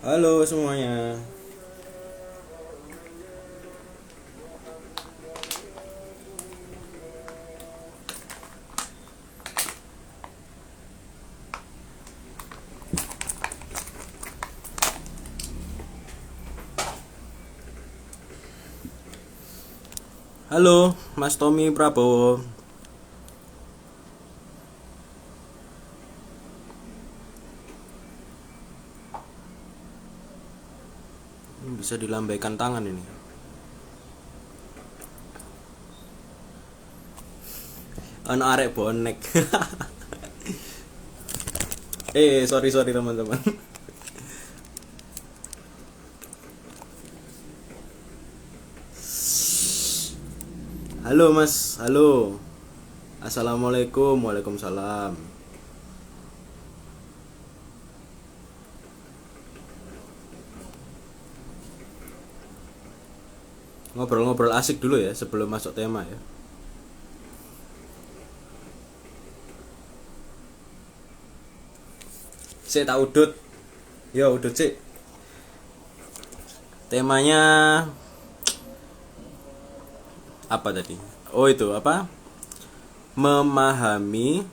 Halo semuanya. Halo, Mas Tommy Prabowo. Bisa dilambaikan tangan ini. Ano arek bonek. Sorry teman-teman. Halo Mas, halo. Assalamualaikum, waalaikumsalam. Ngobrol-ngobrol asik dulu ya sebelum masuk tema ya. Saya tak udut. Yo udut sih. Temanya apa tadi? Oh itu apa? Memahami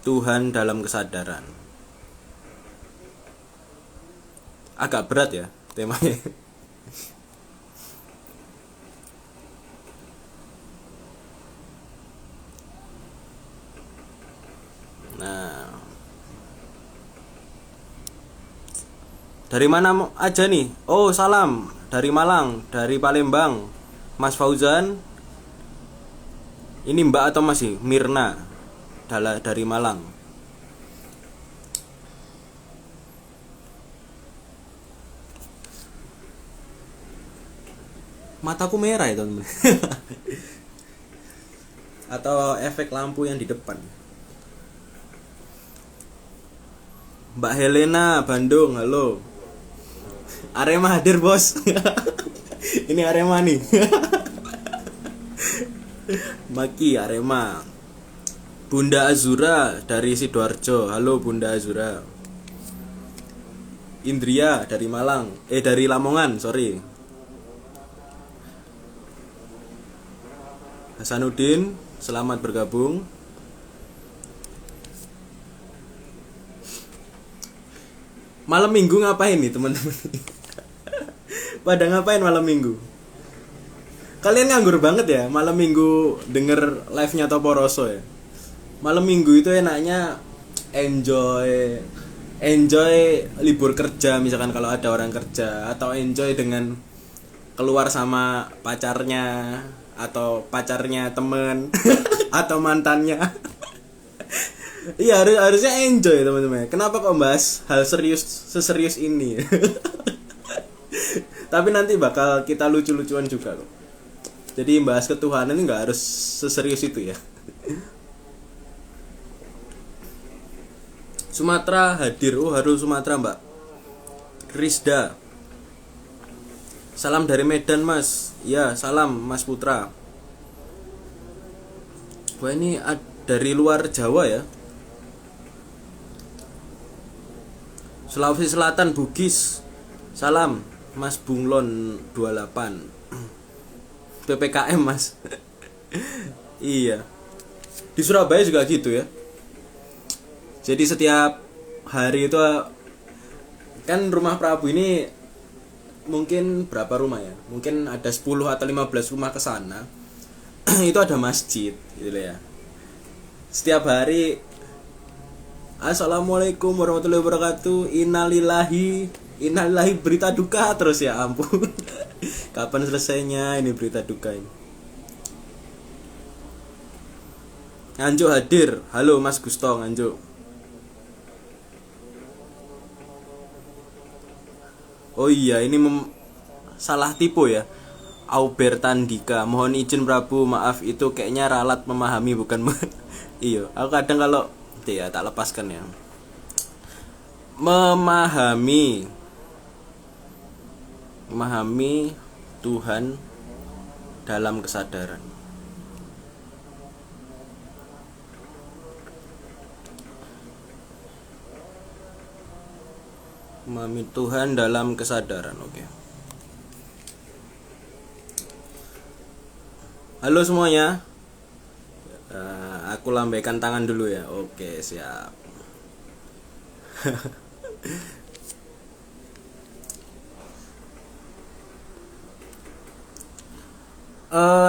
Tuhan dalam kesadaran. Agak berat ya temanya. Nah, dari mana aja nih? Oh, salam dari Malang, dari Palembang. Mas Fauzan. Ini Mbak atau masih Mirna? Dari Malang. Mataku merah ya, teman. Atau efek lampu yang di depan. Mbak Helena, Bandung, halo. Arema hadir bos. Ini Arema nih. Maki Arema. Bunda Azura dari Sidoarjo, halo Bunda Azura. Indria dari Malang, dari Lamongan, sorry. Hasanuddin, selamat bergabung. Malam minggu ngapain nih teman-teman? Pada ngapain malam minggu? Kalian nganggur banget ya malam minggu denger live-nya Toporoso ya. Malam minggu itu enaknya enjoy libur kerja, misalkan kalau ada orang kerja, atau enjoy dengan keluar sama pacarnya atau pacarnya temen atau mantannya. Iya, harusnya enjoy teman-teman. Kenapa kok bahas hal seserius ini? Tapi nanti bakal kita lucu-lucuan juga kok. Jadi bahas ketuhanan ini nggak harus seserius itu ya. Sumatera hadir. Oh, harus Sumatera Mbak Rizda. Salam dari Medan Mas. Ya, salam Mas Putra. Wah, ini dari luar Jawa ya. Sulawesi Selatan Bugis. Salam Mas Bunglon 28. PPKM Mas. Iya. Di Surabaya juga gitu ya. Jadi setiap hari itu kan rumah Prabu ini mungkin berapa rumah ya? Mungkin ada 10 atau 15 rumah ke sana. Itu ada masjid gitu ya. Setiap hari Assalamualaikum warahmatullahi wabarakatuh. Innalillahi berita duka terus ya ampun. Kapan selesainya ini berita duka ini? Nganjuk hadir. Halo Mas Gusto Nganjuk. Oh iya, ini salah tipu ya. Aubertandika, mohon izin Prabu, maaf itu kayaknya ralat memahami bukan. Iya, aku kadang kalau ya tak lepaskan ya. Memahami Tuhan dalam kesadaran. Memahami Tuhan dalam kesadaran. Oke. Halo semuanya. Aku lambaikan tangan dulu ya. Oke, siap.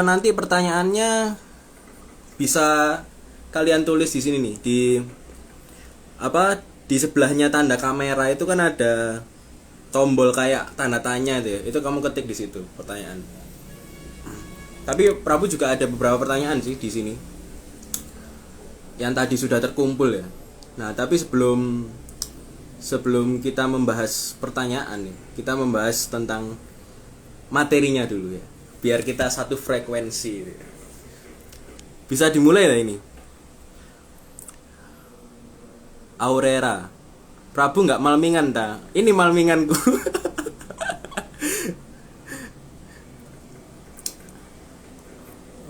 Nanti pertanyaannya bisa kalian tulis di sini nih, di apa, di sebelahnya tanda kamera itu kan ada tombol kayak tanda tanya itu ya. Itu kamu ketik di situ pertanyaan. Tapi Prabu juga ada beberapa pertanyaan sih di sini yang tadi sudah terkumpul ya. Nah, tapi sebelum kita membahas pertanyaan nih, kita membahas tentang materinya dulu ya. Biar kita satu frekuensi gitu. Bisa dimulai lah ini. Aurera, Prabu nggak malmingan dah. Ini malminganku.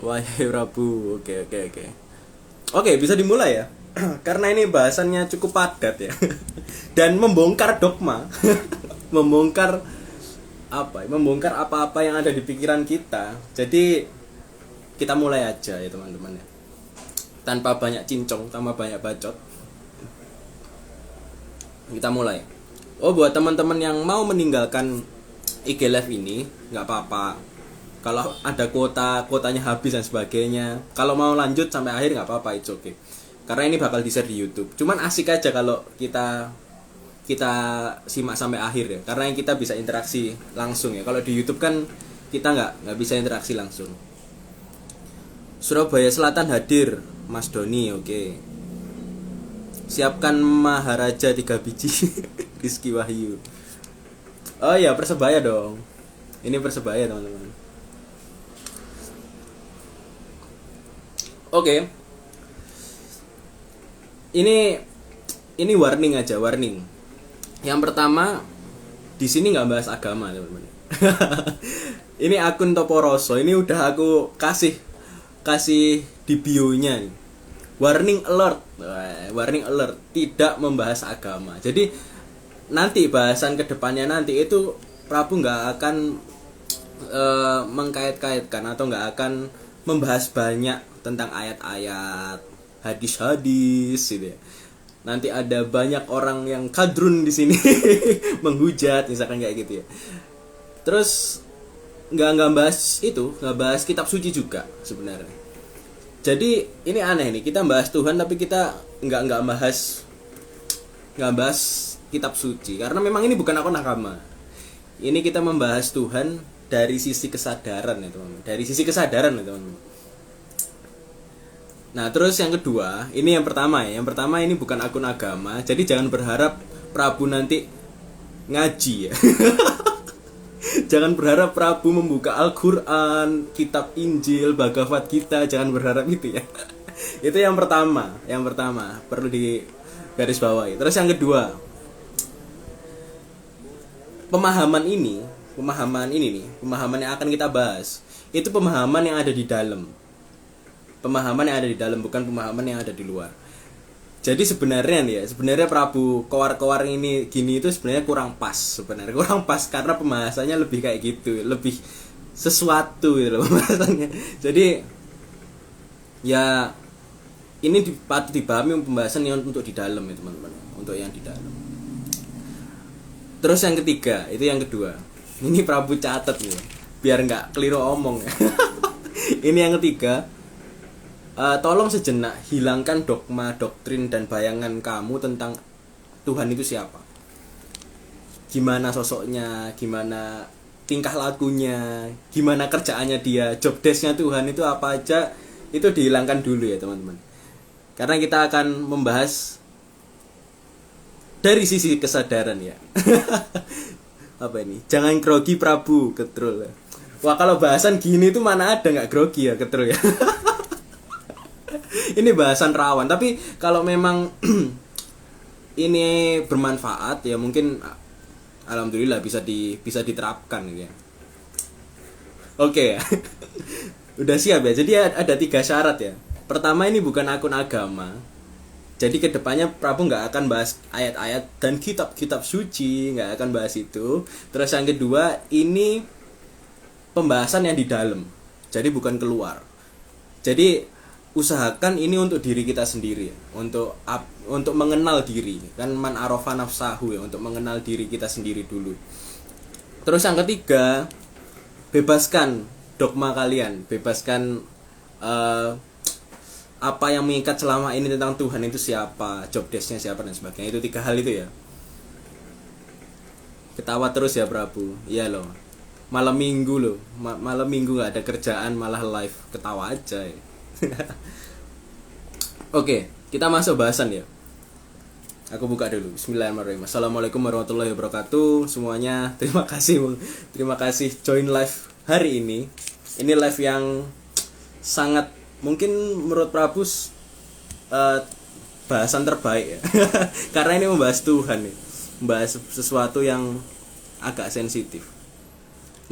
Wahai Prabu, oke. Oke, bisa dimulai ya. Karena ini bahasannya cukup padat ya. Dan membongkar dogma. membongkar apa-apa yang ada di pikiran kita. Jadi kita mulai aja ya teman-teman ya. Tanpa banyak cincong, tanpa banyak bacot. Kita mulai. Oh, buat teman-teman yang mau meninggalkan IG Live ini, nggak apa-apa. Kalau ada kuotanya habis dan sebagainya. Kalau mau lanjut sampai akhir nggak apa-apa, it's okay. Karena ini bakal di-share di YouTube. Cuman asik aja kalau kita simak sampai akhir ya. Karena kita bisa interaksi langsung ya. Kalau di YouTube kan kita nggak bisa interaksi langsung. Surabaya Selatan hadir, Mas Doni, oke. Siapkan Maharaja 3 biji. Rizky Wahyu. Oh iya, Persebaya dong. Ini Persebaya teman-teman. Oke. Ini warning aja, warning. Yang pertama, di sini nggak bahas agama teman-teman. Ini akun Toporoso. Ini udah aku kasih di bio-nya nih. Warning alert, tidak membahas agama. Jadi nanti bahasan kedepannya nanti itu Prabu nggak akan mengkait-kaitkan atau nggak akan membahas banyak tentang ayat-ayat, hadis-hadis gitu ya. Nanti ada banyak orang yang kadrun di sini menghujat misalkan kayak gitu ya. Terus nggak bahas itu, nggak bahas kitab suci juga sebenarnya. Jadi ini aneh nih, kita bahas Tuhan tapi kita nggak bahas kitab suci karena memang ini bukan akun agama. Ini kita membahas Tuhan dari sisi kesadaran ya teman-teman. Dari sisi kesadaran ya teman-teman. Nah terus yang kedua, ini yang pertama ya. Yang pertama ini bukan akun agama, jadi jangan berharap Prabu nanti ngaji ya. Jangan berharap Prabu membuka Al-Quran, kitab Injil, Bhagavad Gita, jangan berharap itu ya. Itu yang pertama perlu di garis bawahi. Terus yang kedua, pemahaman yang akan kita bahas, itu pemahaman yang ada di dalam. Pemahaman yang ada di dalam, bukan pemahaman yang ada di luar. Jadi sebenarnya Prabu kowar-kowar ini gini itu sebenarnya kurang pas karena pembahasannya lebih kayak gitu, lebih sesuatu gitu loh pembahasannya. Jadi ya ini patut dipahami pembahasan yang untuk di dalam ya teman-teman, untuk yang di dalam. Terus yang ketiga, itu yang kedua. Ini Prabu catat nih, biar nggak keliru omong ya. Ini yang ketiga. Tolong sejenak hilangkan dogma, doktrin, dan bayangan kamu tentang Tuhan itu siapa. Gimana sosoknya, gimana tingkah lakunya, gimana kerjaannya dia, job desk-nya Tuhan itu apa aja, itu dihilangkan dulu ya teman-teman. Karena kita akan membahas dari sisi kesadaran ya. Apa ini? Jangan grogi Prabu, ketrul ya. Wah kalau bahasan gini tuh mana ada nggak grogi ya, ketrul ya. Ini bahasan rawan, tapi kalau memang ini bermanfaat ya mungkin alhamdulillah bisa diterapkan gitu ya. Oke ya. Udah siap ya. Jadi ada 3 syarat ya. Pertama, ini bukan akun agama. Jadi kedepannya Prabu nggak akan bahas ayat-ayat dan kitab-kitab suci, nggak akan bahas itu. Terus yang kedua, ini pembahasan yang di dalam, jadi bukan keluar. Jadi usahakan ini untuk diri kita sendiri, untuk mengenal diri. Kan man arafa nafsahu ya, untuk mengenal diri kita sendiri dulu. Terus yang ketiga, bebaskan dogma kalian, bebaskan apa yang mengikat selama ini tentang Tuhan itu siapa, job desk-nya siapa dan sebagainya. Itu 3 hal itu ya. Ketawa terus ya Prabu. Iya loh. Malam minggu loh. Malam minggu gak ada kerjaan malah live ketawa aja ya. Oke, kita masuk bahasan ya. Aku buka dulu. Bismillahirrahmanirrahim. Assalamualaikum warahmatullahi wabarakatuh semuanya. Terima kasih join live hari ini. Ini live yang sangat mungkin menurut Prabu bahasan terbaik ya. Karena ini membahas Tuhan nih, membahas sesuatu yang agak sensitif.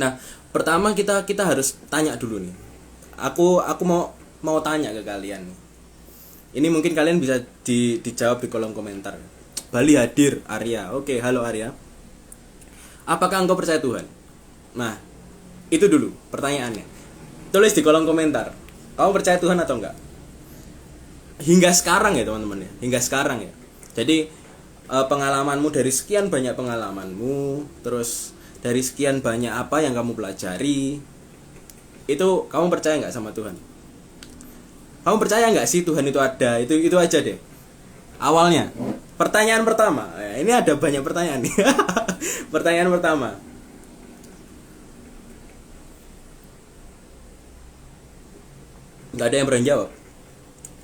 Nah, pertama kita harus tanya dulu nih. Aku mau tanya ke kalian. Ini mungkin kalian bisa dijawab di kolom komentar. Bali hadir, Arya. Oke, halo Arya. Apakah engkau percaya Tuhan? Nah, itu dulu pertanyaannya. Tulis di kolom komentar. Kamu percaya Tuhan atau enggak? Hingga sekarang ya teman-teman ya. Hingga sekarang ya. Jadi pengalamanmu, dari sekian banyak pengalamanmu, terus dari sekian banyak apa yang kamu pelajari, itu kamu percaya enggak sama Tuhan? Kamu percaya enggak sih Tuhan itu ada? Itu aja deh. Awalnya. Pertanyaan pertama. Ini ada banyak pertanyaan nih. Pertanyaan pertama. Nggak ada yang berani jawab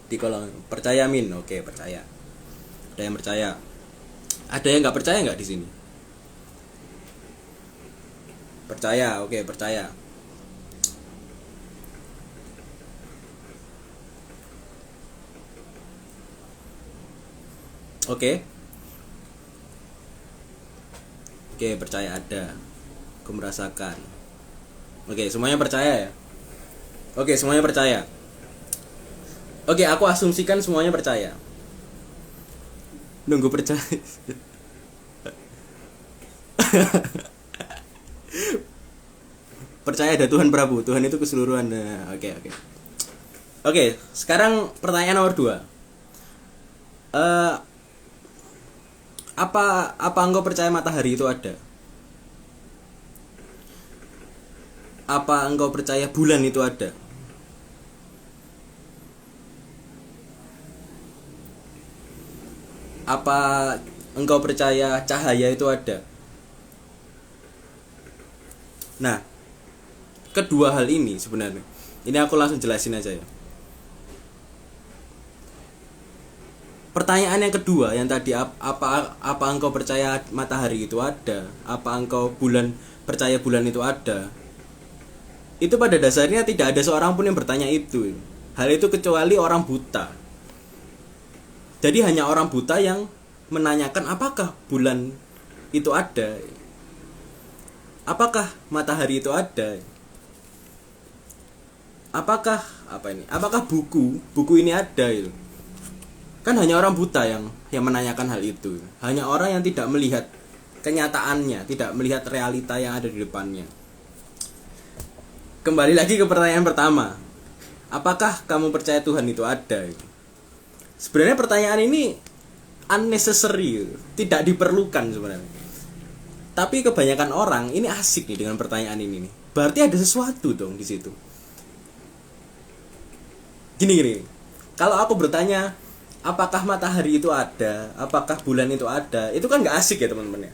di kolom. Percaya Min? Oke, percaya. Ada yang percaya. Ada yang nggak percaya nggak di sini? Percaya, oke, percaya. Oke, percaya ada. Aku merasakan. Oke, semuanya percaya ya. Oke, semuanya percaya. Oke, aku asumsikan semuanya percaya. Nunggu percaya. Percaya ada Tuhan Prabu. Tuhan itu keseluruhan. Nah, oke, sekarang pertanyaan nomor 2. Apa engkau percaya matahari itu ada? Apa engkau percaya bulan itu ada? Apa engkau percaya cahaya itu ada? Nah, kedua hal ini sebenarnya, ini aku langsung jelasin aja ya. Pertanyaan yang kedua yang tadi, apa engkau percaya matahari itu ada? Apa engkau percaya bulan itu ada? Itu pada dasarnya tidak ada seorang pun yang bertanya itu. Hal itu kecuali orang buta. Jadi hanya orang buta yang menanyakan apakah bulan itu ada, apakah matahari itu ada, apakah apakah buku ini ada itu. Kan hanya orang buta yang menanyakan hal itu. Hanya orang yang tidak melihat kenyataannya, tidak melihat realita yang ada di depannya. Kembali lagi ke pertanyaan pertama. Apakah kamu percaya Tuhan itu ada? Sebenarnya pertanyaan ini unnecessary, tidak diperlukan sebenarnya. Tapi kebanyakan orang ini asik nih dengan pertanyaan ini nih. Berarti ada sesuatu dong di situ. Gini. Kalau aku bertanya, apakah matahari itu ada? Apakah bulan itu ada? Itu kan nggak asik ya teman-teman ya.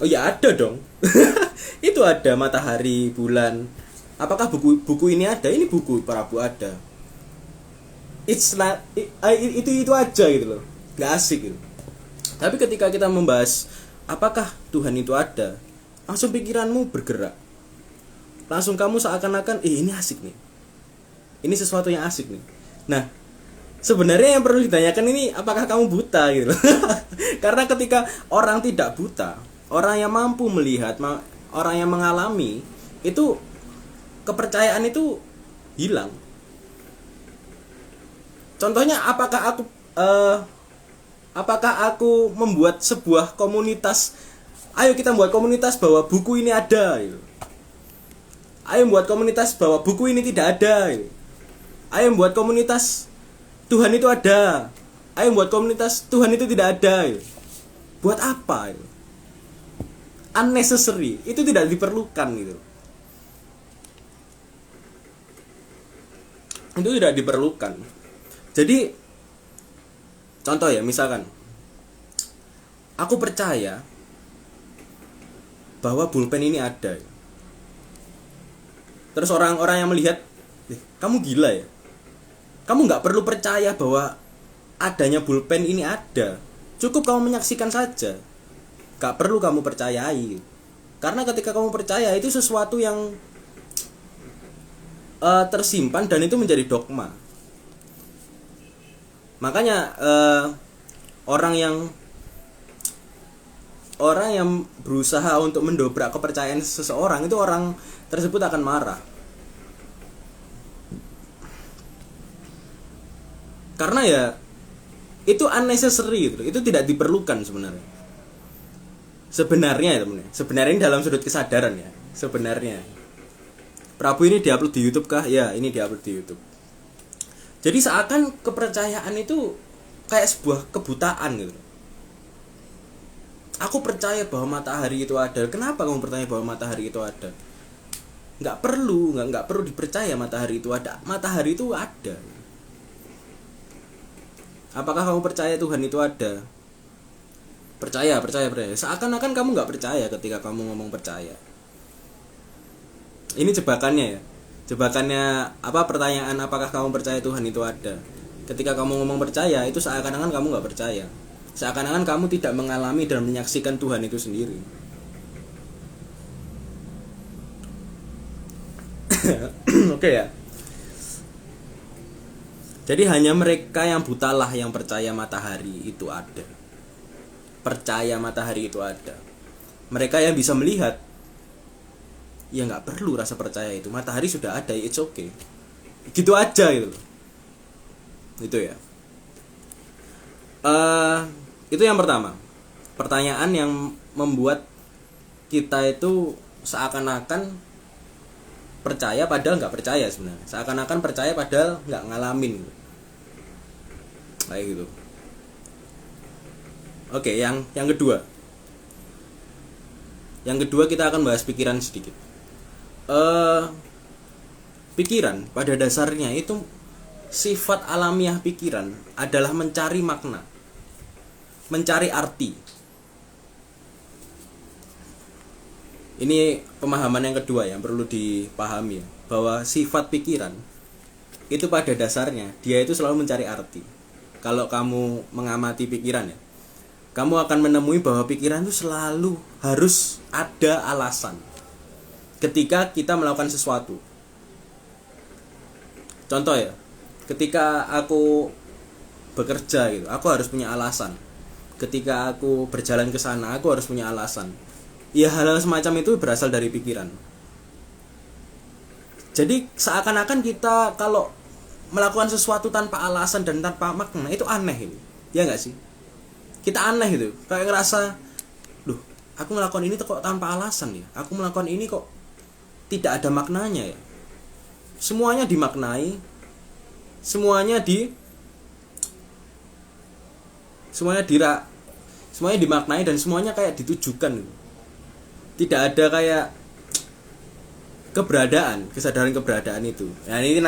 Oh ya ada dong. Itu ada matahari, bulan. Apakah buku ini ada? Ini buku Prabu ada. Itu aja gitu loh, nggak asik gitu. Tapi ketika kita membahas apakah Tuhan itu ada, langsung pikiranmu bergerak, langsung kamu seakan-akan ini asik nih, ini sesuatu yang asik nih. Nah, sebenarnya yang perlu ditanyakan ini apakah kamu buta gitu. Karena ketika orang tidak buta, orang yang mampu melihat, orang yang mengalami, itu kepercayaan itu hilang. Contohnya, apakah aku Apakah aku membuat sebuah komunitas? Ayo kita buat komunitas bahwa buku ini ada. Ayo buat komunitas bahwa buku ini tidak ada. Ayo buat komunitas Tuhan itu ada. Ayo buat komunitas Tuhan itu tidak ada. Buat apa? Unnecessary. Itu tidak diperlukan gitu. Itu tidak diperlukan. Jadi contoh ya, misalkan aku percaya bahwa pulpen ini ada. Terus orang-orang yang melihat, kamu gila ya? Kamu gak perlu percaya bahwa adanya pulpen ini ada. Cukup kamu menyaksikan saja. Gak perlu kamu percayai. Karena ketika kamu percaya, itu sesuatu yang tersimpan dan itu menjadi dogma. Makanya orang yang berusaha untuk mendobrak kepercayaan seseorang, itu orang tersebut akan marah. Karena ya itu unnecessary gitu. Itu tidak diperlukan sebenarnya. Sebenarnya ya teman-teman. Sebenarnya ini dalam sudut kesadaran ya. Sebenarnya Prabu ini diupload di YouTube kah? Ya, ini diupload di YouTube. Jadi seakan kepercayaan itu kayak sebuah kebutaan gitu. Aku percaya bahwa matahari itu ada. Kenapa kamu percaya bahwa matahari itu ada? Nggak perlu dipercaya matahari itu ada. Matahari itu ada. Apakah kamu percaya Tuhan itu ada? Percaya. Seakan-akan kamu nggak percaya ketika kamu ngomong percaya. Ini jebakannya ya. Jebakannya apa, pertanyaan apakah kamu percaya Tuhan itu ada. Ketika kamu ngomong percaya, itu seakan-akan kamu gak percaya. Seakan-akan kamu tidak mengalami dan menyaksikan Tuhan itu sendiri. Oke ya. Jadi hanya mereka yang butalah yang percaya matahari itu ada. Percaya matahari itu ada. Mereka yang bisa melihat, ya nggak perlu rasa percaya itu. Matahari sudah ada, it's okay. Gitu aja gitu. Itu ya. Itu yang pertama. Pertanyaan yang membuat kita itu seakan-akan percaya padahal nggak percaya sebenarnya. Seakan-akan percaya padahal nggak ngalamin. Kayak gitu. Oke, yang kedua. Yang kedua kita akan bahas pikiran sedikit. Pikiran pada dasarnya itu, sifat alamiah pikiran adalah mencari makna, mencari arti. Ini pemahaman yang kedua yang perlu dipahami, bahwa sifat pikiran itu pada dasarnya dia itu selalu mencari arti. Kalau kamu mengamati pikiran ya, kamu akan menemui bahwa pikiran itu selalu harus ada alasan ketika kita melakukan sesuatu. Contoh ya, ketika aku bekerja gitu, aku harus punya alasan. Ketika aku berjalan ke sana, aku harus punya alasan. Ya, hal-hal semacam itu berasal dari pikiran. Jadi seakan-akan kita kalau melakukan sesuatu tanpa alasan dan tanpa makna, itu aneh ini. Ya enggak sih? Kita aneh gitu. Kayak ngerasa, loh, aku melakukan ini kok tanpa alasan ya. Aku melakukan ini kok tidak ada maknanya ya. Semuanya dimaknai, semuanya dimaknai dan semuanya kayak ditujukan. Tidak ada kayak kesadaran keberadaan itu. Nah, ini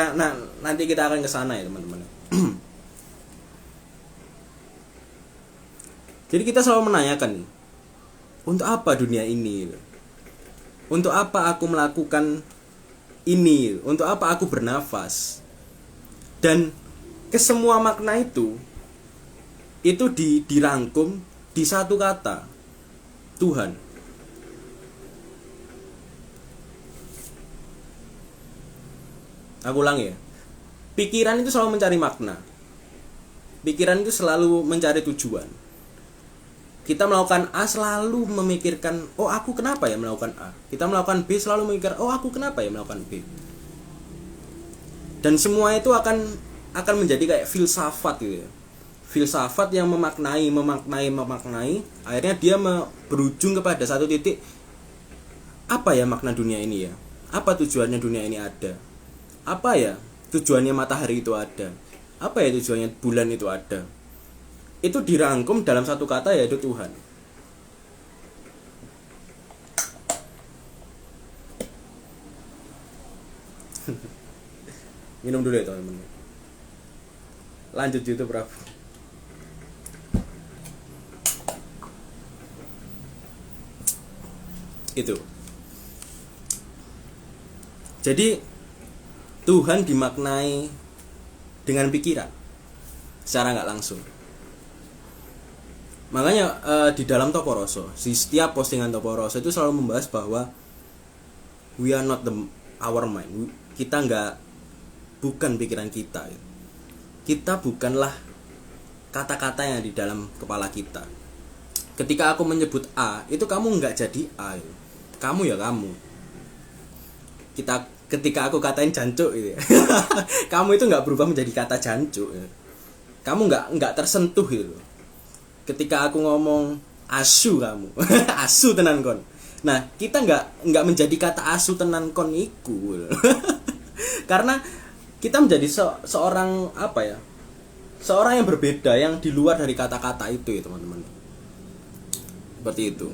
nanti kita akan ke sana ya, teman-teman. Jadi kita selalu menanyakan nih, untuk apa dunia ini? Untuk apa aku melakukan ini? Untuk apa aku bernafas? Dan kesemua makna itu dirangkum di satu kata, Tuhan. Aku ulang ya. Pikiran itu selalu mencari makna. Pikiran itu selalu mencari tujuan. Kita melakukan A selalu memikirkan, oh aku kenapa ya melakukan A. Kita melakukan B selalu memikir, oh aku kenapa ya melakukan B. Dan semua itu akan menjadi kayak filsafat gitu ya. filsafat yang memaknai, akhirnya dia berujung kepada satu titik, apa ya makna dunia ini ya? Apa tujuannya dunia ini ada? Apa ya tujuannya matahari itu ada? Apa ya tujuannya bulan itu ada? Itu dirangkum dalam satu kata, yaitu Tuhan. Minum dulu ya teman-teman. Lanjut YouTube Prabu. Itu. Jadi Tuhan dimaknai dengan pikiran secara nggak langsung. Makanya di dalam Toporoso, di setiap postingan Toporoso itu selalu membahas bahwa we are not our mind. Kita bukan pikiran kita. Kita bukanlah kata-kata yang di dalam kepala kita. Ketika aku menyebut A, itu kamu nggak jadi A. Kamu ya kamu. Ketika aku katain jancuk gitu ya. Kamu itu nggak berubah menjadi kata jancuk. Kamu nggak tersentuh gitu. Ketika aku ngomong asu kamu, asu tenan kon. Nah, kita nggak menjadi kata asu tenan kon iku. Karena kita menjadi seorang apa ya? Seorang yang berbeda, yang di luar dari kata-kata itu ya, teman-teman. Seperti itu.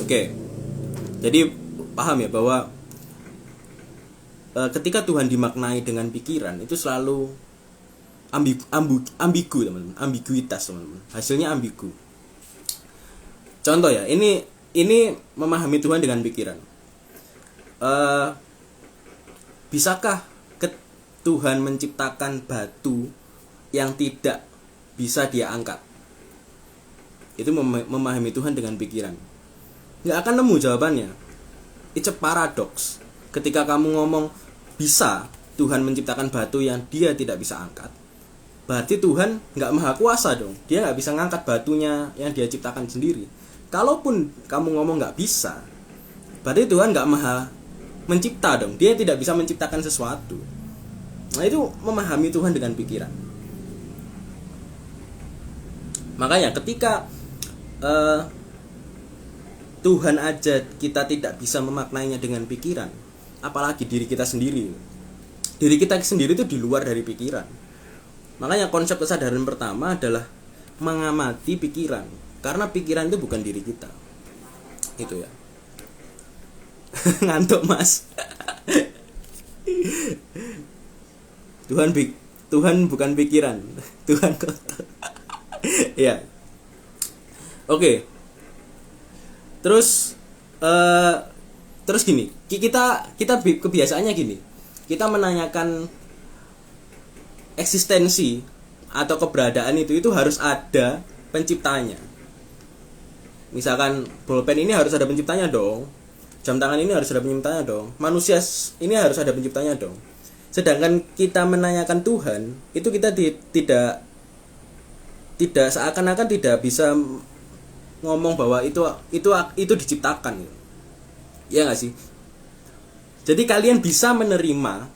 Oke. Jadi paham ya bahwa ketika Tuhan dimaknai dengan pikiran itu selalu ambigu teman-teman, ambiguitas teman-teman. Hasilnya ambigu. Contoh ya, ini memahami Tuhan dengan pikiran. Bisakah Tuhan menciptakan batu yang tidak bisa dia angkat? Itu memahami Tuhan dengan pikiran. Nggak akan nemu jawabannya. It's a paradox. Ketika kamu ngomong bisa Tuhan menciptakan batu yang dia tidak bisa angkat, berarti Tuhan nggak maha kuasa dong. Dia nggak bisa ngangkat batunya yang dia ciptakan sendiri. Kalaupun kamu ngomong nggak bisa, berarti Tuhan nggak maha mencipta dong. Dia tidak bisa menciptakan sesuatu. Nah, itu memahami Tuhan dengan pikiran. Makanya ketika Tuhan aja kita tidak bisa memaknainya dengan pikiran, apalagi diri kita sendiri. Diri kita sendiri itu di luar dari pikiran. Makanya konsep kesadaran pertama adalah mengamati pikiran, karena pikiran itu bukan diri kita. Itu ya. Ngantuk mas. Tuhan bukan pikiran, Tuhan kotor. Ya. Oke. Terus gini, kita kebiasaannya gini. Kita menanyakan eksistensi atau keberadaan itu harus ada penciptanya. Misalkan bolpen ini harus ada penciptanya dong. Jam tangan ini harus ada penciptanya dong. Manusia ini harus ada penciptanya dong. Sedangkan kita menanyakan Tuhan, itu kita tidak seakan-akan tidak bisa ngomong bahwa itu diciptakan. Iya nggak sih? Jadi kalian bisa menerima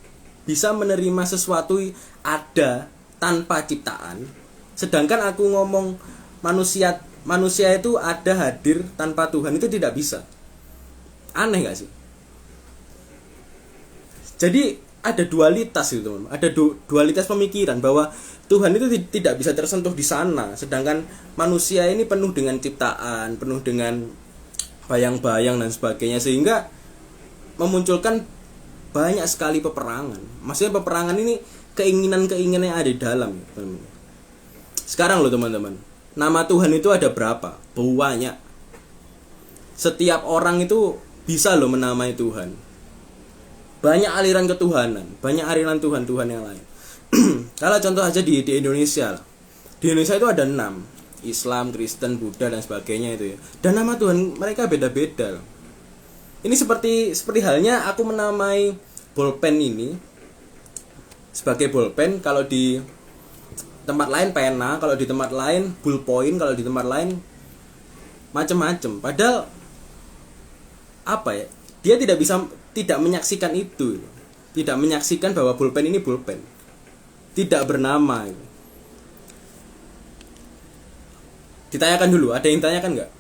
sesuatu ada tanpa ciptaan, sedangkan aku ngomong manusia itu ada hadir tanpa Tuhan, itu tidak bisa. Aneh nggak sih? Jadi ada dualitas itu, teman. Ada dualitas pemikiran bahwa Tuhan itu tidak bisa tersentuh di sana, sedangkan manusia ini penuh dengan ciptaan, penuh dengan bayang-bayang dan sebagainya, sehingga memunculkan banyak sekali peperangan. Maksudnya peperangan ini keinginan-keinginan yang ada di dalam, teman-teman. Sekarang loh teman-teman, nama Tuhan itu ada berapa? Banyak. Setiap orang itu bisa loh menamai Tuhan. Banyak aliran ketuhanan, banyak aliran Tuhan yang lain. Kalau contoh aja di Indonesia. Di Indonesia itu ada 6. Islam, Kristen, Buddha dan sebagainya itu ya. Dan nama Tuhan mereka beda-beda. Ini seperti halnya aku menamai bolpen ini sebagai bolpen, kalau di tempat lain pena, kalau di tempat lain ballpoint, kalau di tempat lain macam-macam. Padahal apa ya? Dia tidak menyaksikan itu. Tidak menyaksikan bahwa bolpen ini bolpen. Tidak bernama. Ditanyakan dulu, ada yang tanyakan nggak?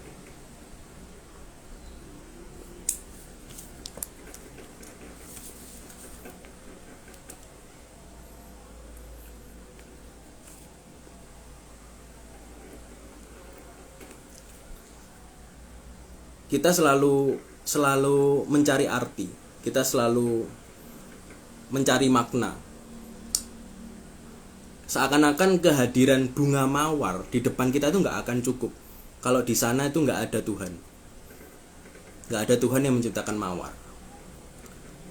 Kita selalu mencari arti, kita selalu mencari makna. Seakan-akan kehadiran bunga mawar di depan kita itu nggak akan cukup kalau di sana itu nggak ada Tuhan, nggak ada Tuhan yang menciptakan mawar.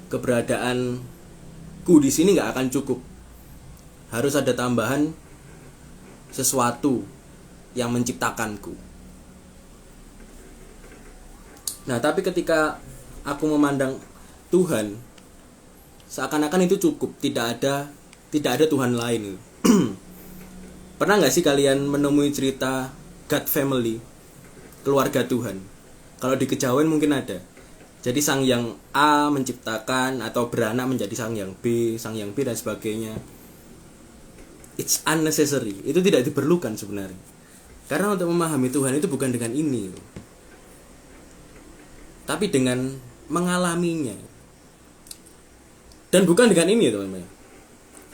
Keberadaanku di sini nggak akan cukup, harus ada tambahan sesuatu yang menciptakanku. Nah, tapi ketika aku memandang Tuhan, seakan-akan itu cukup, tidak ada Tuhan lain. Pernah nggak sih kalian menemui cerita God Family, keluarga Tuhan? Kalau di kejawen mungkin ada. Jadi sang yang A menciptakan atau beranak menjadi sang yang B dan sebagainya. It's unnecessary. Itu tidak diperlukan sebenarnya. Karena untuk memahami Tuhan itu bukan dengan ini, tapi dengan mengalaminya. Dan bukan dengan ini, teman-teman.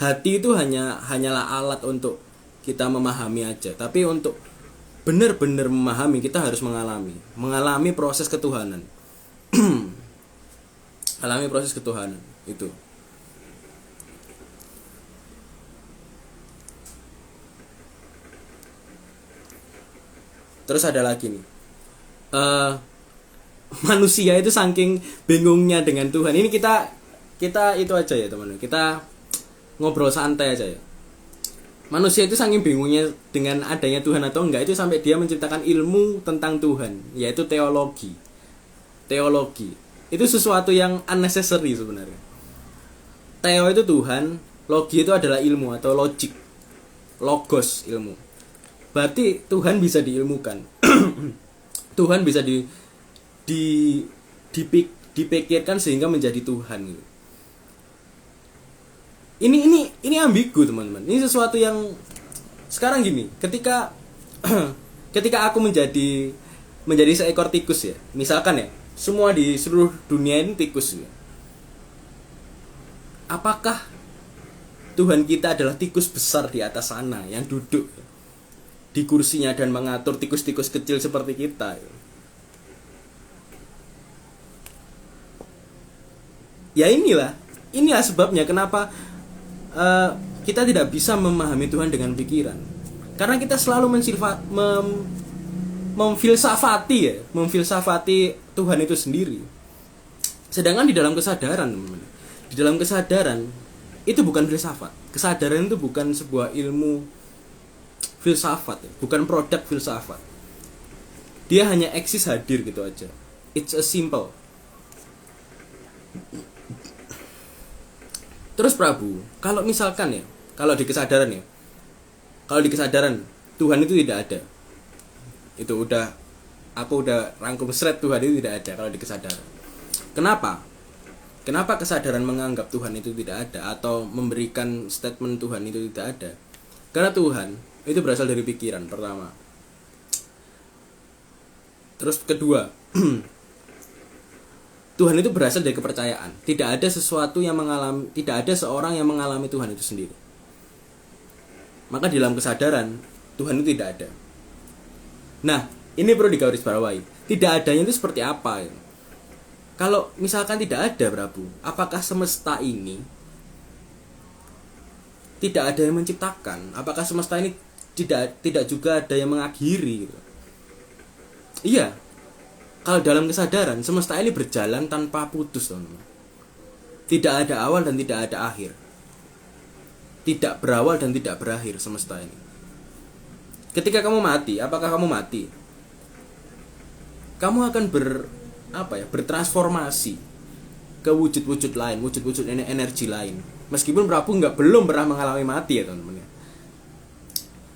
Hati itu hanyalah alat untuk kita memahami aja. Tapi untuk benar-benar memahami, kita harus mengalami proses ketuhanan. Alami proses ketuhanan itu. Terus ada lagi nih. Manusia itu saking bingungnya dengan Tuhan. Ini kita itu aja ya, teman-teman. Kita ngobrol santai aja ya. Manusia itu saking bingungnya dengan adanya Tuhan atau enggak, itu sampai dia menciptakan ilmu tentang Tuhan, yaitu teologi. Itu sesuatu yang unnecessary sebenarnya. Theo itu Tuhan, logi itu adalah ilmu atau logik. Logos, ilmu. Berarti Tuhan bisa diilmukan. Tuhan bisa dipikirkan sehingga menjadi Tuhan gitu. Ini ambigu, teman-teman. Ini sesuatu yang sekarang gini, ketika aku menjadi seekor tikus ya. Misalkan ya, semua di seluruh dunia ini tikus ya. Apakah Tuhan kita adalah tikus besar di atas sana yang duduk di kursinya dan mengatur tikus-tikus kecil seperti kita? Ya inilah sebabnya kenapa kita tidak bisa memahami Tuhan dengan pikiran, karena kita selalu memfilsafati Tuhan itu sendiri. Sedangkan di dalam kesadaran, teman-teman, di dalam kesadaran itu bukan filsafat. Kesadaran itu bukan sebuah ilmu filsafat, bukan produk filsafat. Dia hanya eksis, hadir gitu aja. It's a simple. Terus Prabu, kalau misalkan ya, kalau di kesadaran Tuhan itu tidak ada. Itu aku udah rangkum thread, Tuhan itu tidak ada kalau di kesadaran. Kenapa kesadaran menganggap Tuhan itu tidak ada atau memberikan statement Tuhan itu tidak ada? Karena Tuhan itu berasal dari pikiran, pertama. Terus kedua, Tuhan itu berasal dari kepercayaan. Tidak ada seorang yang mengalami Tuhan itu sendiri. Maka di dalam kesadaran Tuhan itu tidak ada. Nah, ini perlu digarisbawahi. Tidak adanya itu seperti apa? Kalau misalkan tidak ada, Prabu, apakah semesta ini tidak ada yang menciptakan? Apakah semesta ini tidak juga ada yang mengakhiri gitu? Iya. Kalau dalam kesadaran, semesta ini berjalan tanpa putus, teman-teman. Tidak ada awal dan tidak ada akhir. Tidak berawal dan tidak berakhir semesta ini. Ketika kamu mati, apakah kamu mati? Kamu akan bertransformasi ke wujud-wujud lain, wujud-wujud energi lain. Meskipun Prabu belum pernah mengalami mati ya, teman-teman.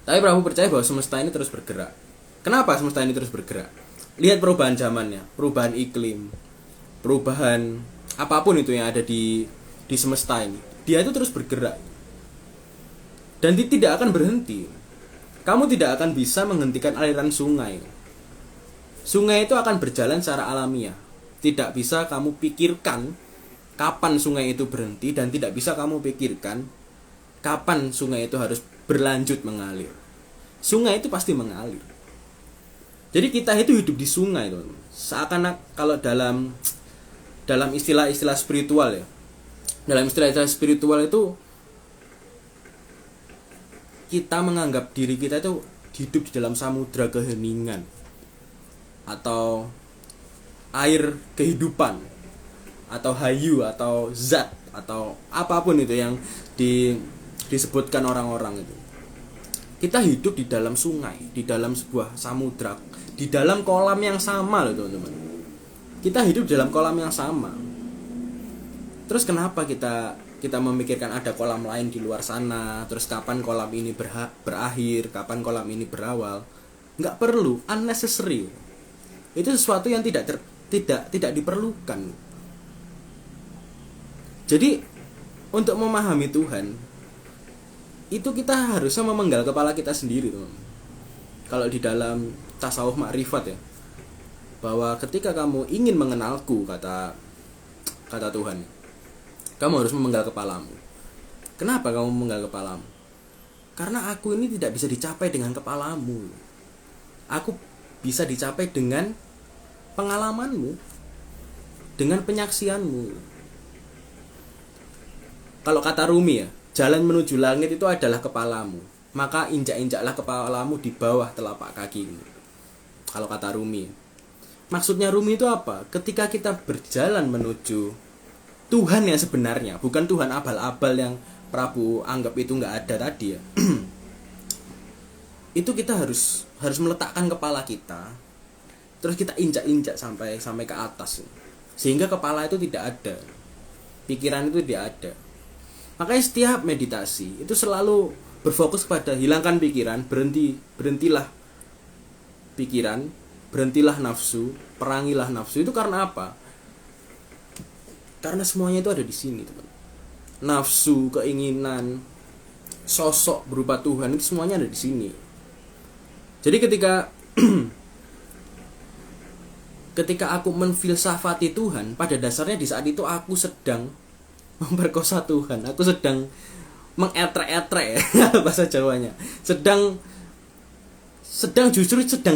Tapi Prabu percaya bahwa semesta ini terus bergerak. Kenapa semesta ini terus bergerak? Lihat perubahan zamannya, perubahan iklim, perubahan apapun itu yang ada di semesta ini. Dia itu terus bergerak. Dan dia tidak akan berhenti. kamu tidak akan bisa menghentikan aliran sungai. Sungai itu akan berjalan secara alamiah. Tidak bisa kamu pikirkan kapan sungai itu berhenti, dan tidak bisa kamu pikirkan kapan sungai itu harus berlanjut mengalir. Sungai itu pasti mengalir. Jadi kita itu hidup di sungai, teman-teman. Seakan kalau dalam istilah-istilah spiritual ya. Dalam istilah-istilah spiritual itu kita menganggap diri kita itu hidup di dalam samudra keheningan atau air kehidupan atau hayu atau zat atau apapun itu yang disebutkan orang-orang itu. Kita hidup di dalam sungai, di dalam sebuah samudra, di dalam kolam yang sama loh teman-teman. Kita hidup di dalam kolam yang sama. Terus kenapa kita memikirkan ada kolam lain di luar sana, terus kapan kolam ini berakhir, kapan kolam ini berawal? Nggak perlu, unnecessary. Itu sesuatu yang tidak diperlukan. Jadi untuk memahami Tuhan itu kita harusnya memenggal kepala kita sendiri, teman. Kalau di dalam tasawuf makrifat ya, bahwa ketika kamu ingin mengenalku, kata Tuhan, kamu harus memenggal kepalamu. Kenapa kamu memenggal kepalamu? Karena aku ini tidak bisa dicapai dengan kepalamu. Aku bisa dicapai dengan pengalamanmu, dengan penyaksianmu. Kalau kata Rumi ya, jalan menuju langit itu adalah kepalamu. Maka injak-injaklah kepalamu di bawah telapak kakimu. Kalau kata Rumi. Maksudnya Rumi itu apa? Ketika kita berjalan menuju Tuhan yang sebenarnya, bukan Tuhan abal-abal yang Prabu anggap itu nggak ada tadi ya. Itu kita harus meletakkan kepala kita, terus kita injak-injak sampai ke atas, sehingga kepala itu tidak ada, pikiran itu tidak ada. Makanya setiap meditasi itu selalu berfokus pada hilangkan pikiran, berhentilah pikiran, berhentilah nafsu, perangilah nafsu. Itu karena apa? Karena semuanya itu ada di sini, teman. Nafsu, keinginan, sosok berupa Tuhan itu semuanya ada di sini. Jadi ketika aku menfilsafati Tuhan, pada dasarnya di saat itu aku sedang memperkosa Tuhan. Aku sedang mengetrek-etrek bahasa Jawanya. Sedang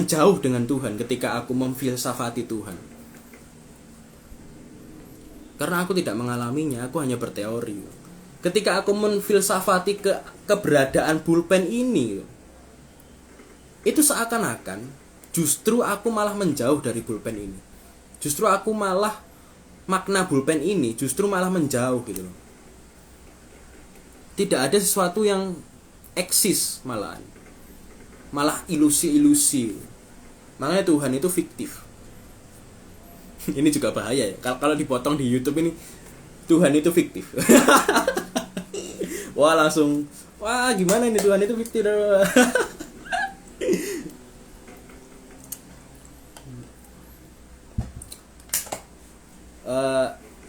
jauh dengan Tuhan ketika aku memfilsafati Tuhan. Karena aku tidak mengalaminya, aku hanya berteori. Ketika aku menfilsafati keberadaan pulpen ini, itu seakan-akan justru aku malah menjauh dari pulpen ini. Justru aku malah makna pulpen ini justru malah menjauh gitu loh. Tidak ada sesuatu yang eksis malah ilusi-ilusi. Makanya Tuhan itu fiktif. Ini juga bahaya ya. Kalau dipotong di YouTube ini, Tuhan itu fiktif. Wah gimana ini Tuhan itu fiktif.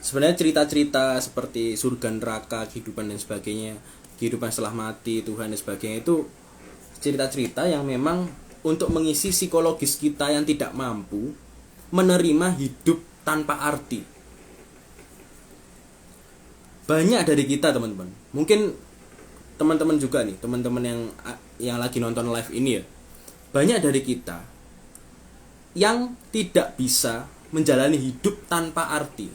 Sebenarnya cerita-cerita seperti surga neraka, kehidupan dan sebagainya, kehidupan setelah mati, Tuhan dan sebagainya, itu cerita-cerita yang memang untuk mengisi psikologis kita yang tidak mampu menerima hidup tanpa arti. Banyak dari kita, teman-teman, mungkin teman-teman juga nih, teman-teman yang lagi nonton live ini ya, banyak dari kita yang tidak bisa menjalani hidup tanpa arti,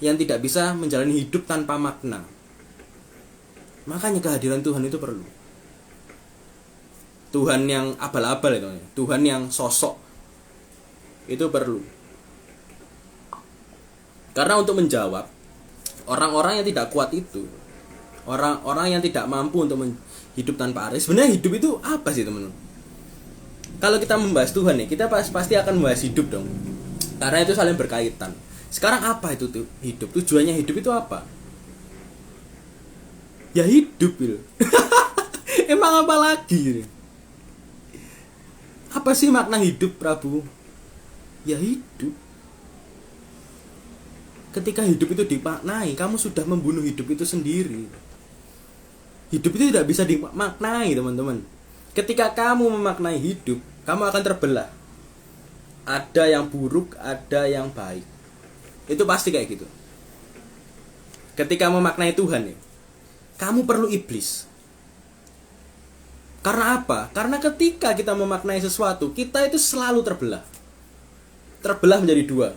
yang tidak bisa menjalani hidup tanpa makna. Makanya kehadiran Tuhan itu perlu. Tuhan yang abal-abal itu, Tuhan yang sosok itu perlu. Karena untuk menjawab orang-orang yang tidak kuat itu, orang-orang yang tidak mampu untuk hidup tanpa arti. Sebenarnya hidup itu apa sih, teman-teman? Kalau kita membahas Tuhan nih, kita pasti akan membahas hidup dong. Karena itu saling berkaitan. Sekarang apa itu tuh hidup? Tujuannya hidup itu apa? Ya hidup gitu. Emang apa lagi? Apa sih makna hidup, Prabu? Ya hidup. Ketika hidup itu dimaknai, kamu sudah membunuh hidup itu sendiri. Hidup itu tidak bisa dimaknai, teman-teman. Ketika kamu memaknai hidup, kamu akan terbelah. Ada yang buruk, ada yang baik. Itu pasti kayak gitu. Ketika memaknai Tuhan ya, kamu perlu iblis. Karena apa? Karena ketika kita memaknai sesuatu, kita itu selalu terbelah. Terbelah menjadi dua.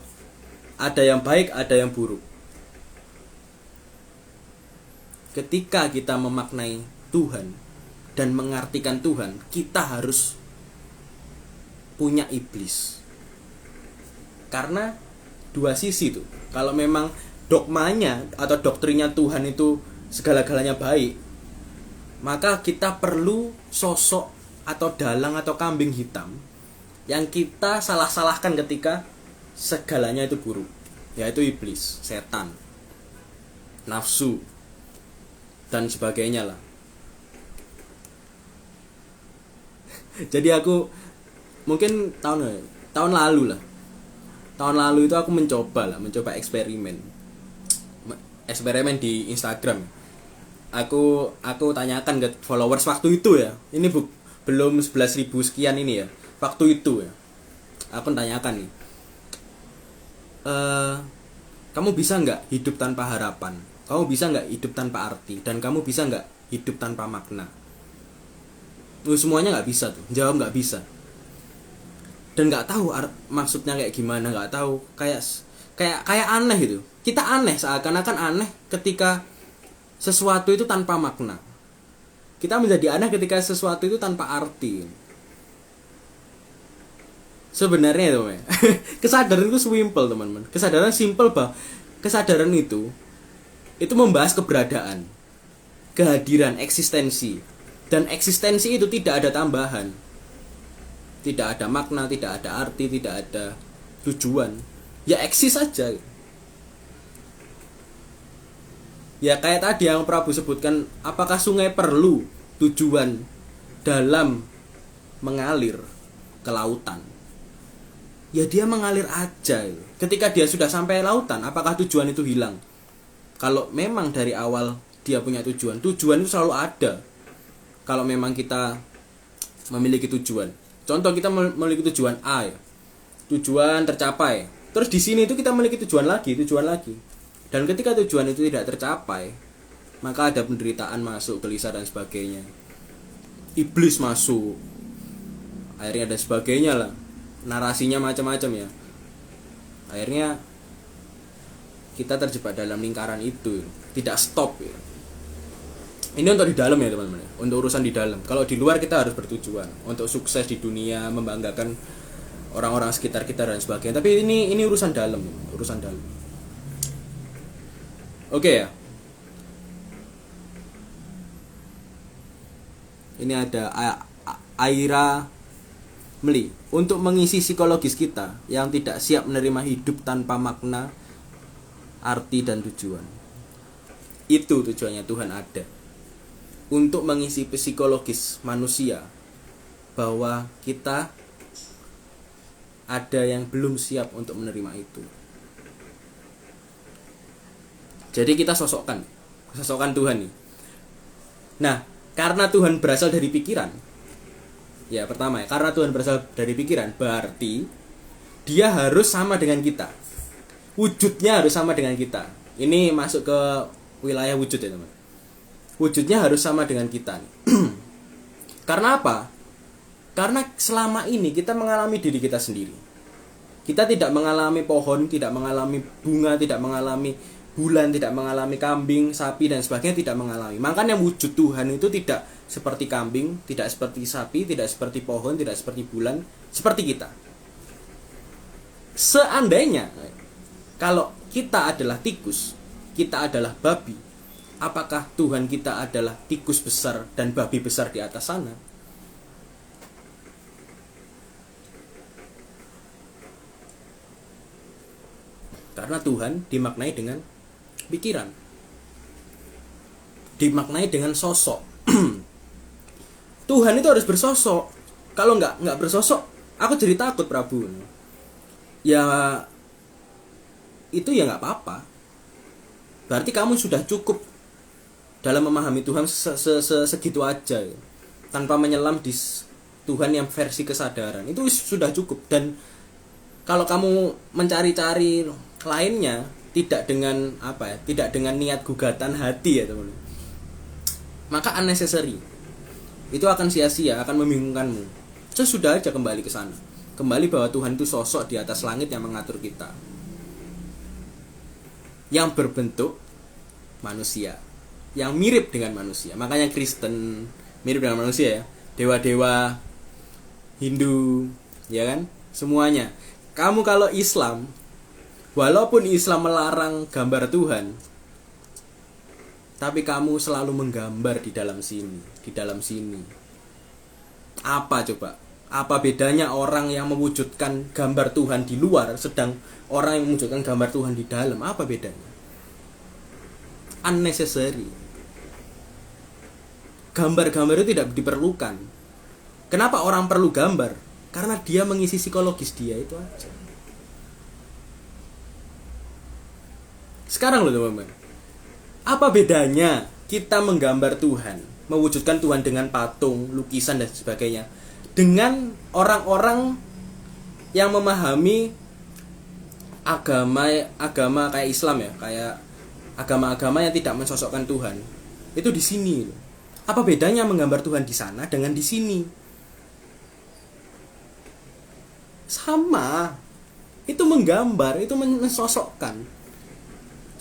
Ada yang baik, ada yang buruk. Ketika kita memaknai Tuhan dan mengartikan Tuhan, kita harus punya iblis. Karena dua sisi tuh. Kalau memang dogmanya atau doktrinnya Tuhan itu segala-galanya baik, maka kita perlu sosok atau dalang atau kambing hitam yang kita salah-salahkan ketika segalanya itu buruk, yaitu iblis, setan, nafsu, dan sebagainya lah. Jadi aku mungkin tahun lalu itu aku mencoba eksperimen di Instagram. Aku tanyakan ke followers waktu itu ya. Ini belum 11.000 sekian ini ya. Waktu itu ya. Aku tanyakan nih. Kamu bisa nggak hidup tanpa harapan? Kamu bisa nggak hidup tanpa arti? Dan kamu bisa nggak hidup tanpa makna? Semuanya nggak bisa tuh. Jawab nggak bisa. Dan nggak tahu maksudnya kayak gimana, nggak tahu. Kayak aneh gitu. Kita aneh, seakan-akan aneh ketika sesuatu itu tanpa makna. Kita menjadi aneh ketika sesuatu itu tanpa arti. Sebenarnya itu kesadaran itu simple teman-teman. Kesadaran simple kesadaran itu membahas keberadaan, kehadiran, eksistensi. Dan eksistensi itu tidak ada tambahan. Tidak ada makna, tidak ada arti, tidak ada tujuan. Ya eksis saja. Ya kayak tadi yang Prabu sebutkan, apakah sungai perlu tujuan dalam mengalir ke lautan? Ya dia mengalir aja. Ketika dia sudah sampai lautan, apakah tujuan itu hilang? Kalau memang dari awal dia punya tujuan itu selalu ada. Kalau memang kita memiliki tujuan. Contoh kita memiliki tujuan A ya. Tujuan tercapai. Terus di sini itu kita memiliki tujuan lagi. Dan ketika tujuan itu tidak tercapai, maka ada penderitaan masuk, gelisah dan sebagainya. Iblis masuk. Akhirnya dan sebagainya lah. Narasinya macam-macam ya. Akhirnya kita terjebak dalam lingkaran itu. Tidak stop ya. Ini untuk di dalam ya teman-teman. Untuk urusan di dalam. Kalau di luar kita harus bertujuan untuk sukses di dunia, membanggakan orang-orang sekitar kita dan sebagainya. Tapi ini urusan dalam, urusan dalam. Oke ya. Ini ada Aira Meli. Untuk mengisi psikologis kita yang tidak siap menerima hidup tanpa makna, arti dan tujuan. Itu tujuannya Tuhan ada. Untuk mengisi psikologis manusia bahwa kita ada yang belum siap untuk menerima itu. Jadi kita sosokkan Tuhan nih. Nah, karena Tuhan berasal dari pikiran. Ya, pertama ya, karena Tuhan berasal dari pikiran, berarti dia harus sama dengan kita. Wujudnya harus sama dengan kita. Ini masuk ke wilayah wujud ya, teman. Wujudnya harus sama dengan kita nih. Karena apa? Karena selama ini kita mengalami diri kita sendiri. Kita tidak mengalami pohon, tidak mengalami bunga, tidak mengalami bulan, tidak mengalami kambing, sapi dan sebagainya, tidak mengalami. Makanya wujud Tuhan itu tidak seperti kambing, tidak seperti sapi, tidak seperti pohon, tidak seperti bulan, seperti kita. Seandainya kalau kita adalah tikus, kita adalah babi, apakah Tuhan kita adalah tikus besar dan babi besar di atas sana? Karena Tuhan dimaknai dengan pikiran, dimaknai dengan sosok. Tuhan itu harus bersosok. Kalau nggak bersosok, aku jadi takut Prabu. Ya itu ya nggak apa-apa. Berarti kamu sudah cukup dalam memahami Tuhan segitu aja. tanpa menyelam di Tuhan yang versi kesadaran. Itu sudah cukup. Dan kalau kamu mencari-cari lainnya tidak dengan tidak dengan niat gugatan hati ya teman, maka unnecessary. Itu akan sia-sia, akan membingungkanmu. Sudah aja kembali ke sana. Kembali bahwa Tuhan itu sosok di atas langit yang mengatur kita, yang berbentuk manusia, yang mirip dengan manusia. Makanya Kristen mirip dengan manusia ya. Dewa-dewa Hindu, ya kan? Semuanya. Kamu kalau Islam, walaupun Islam melarang gambar Tuhan, tapi kamu selalu menggambar di dalam sini. Apa coba? Apa bedanya orang yang mewujudkan gambar Tuhan di luar, sedang orang yang mewujudkan gambar Tuhan di dalam? Apa bedanya? Unnecessary. Gambar-gambar itu tidak diperlukan. Kenapa orang perlu gambar? Karena dia mengisi psikologis dia, itu aja. Sekarang loh teman-teman, apa bedanya kita menggambar Tuhan, mewujudkan Tuhan dengan patung, lukisan dan sebagainya, dengan orang-orang yang memahami agama kayak Islam ya, kayak agama-agama yang tidak mensosokkan Tuhan. Itu di sini. Apa bedanya menggambar Tuhan di sana dengan di sini? Sama. Itu menggambar, itu mensosokkan.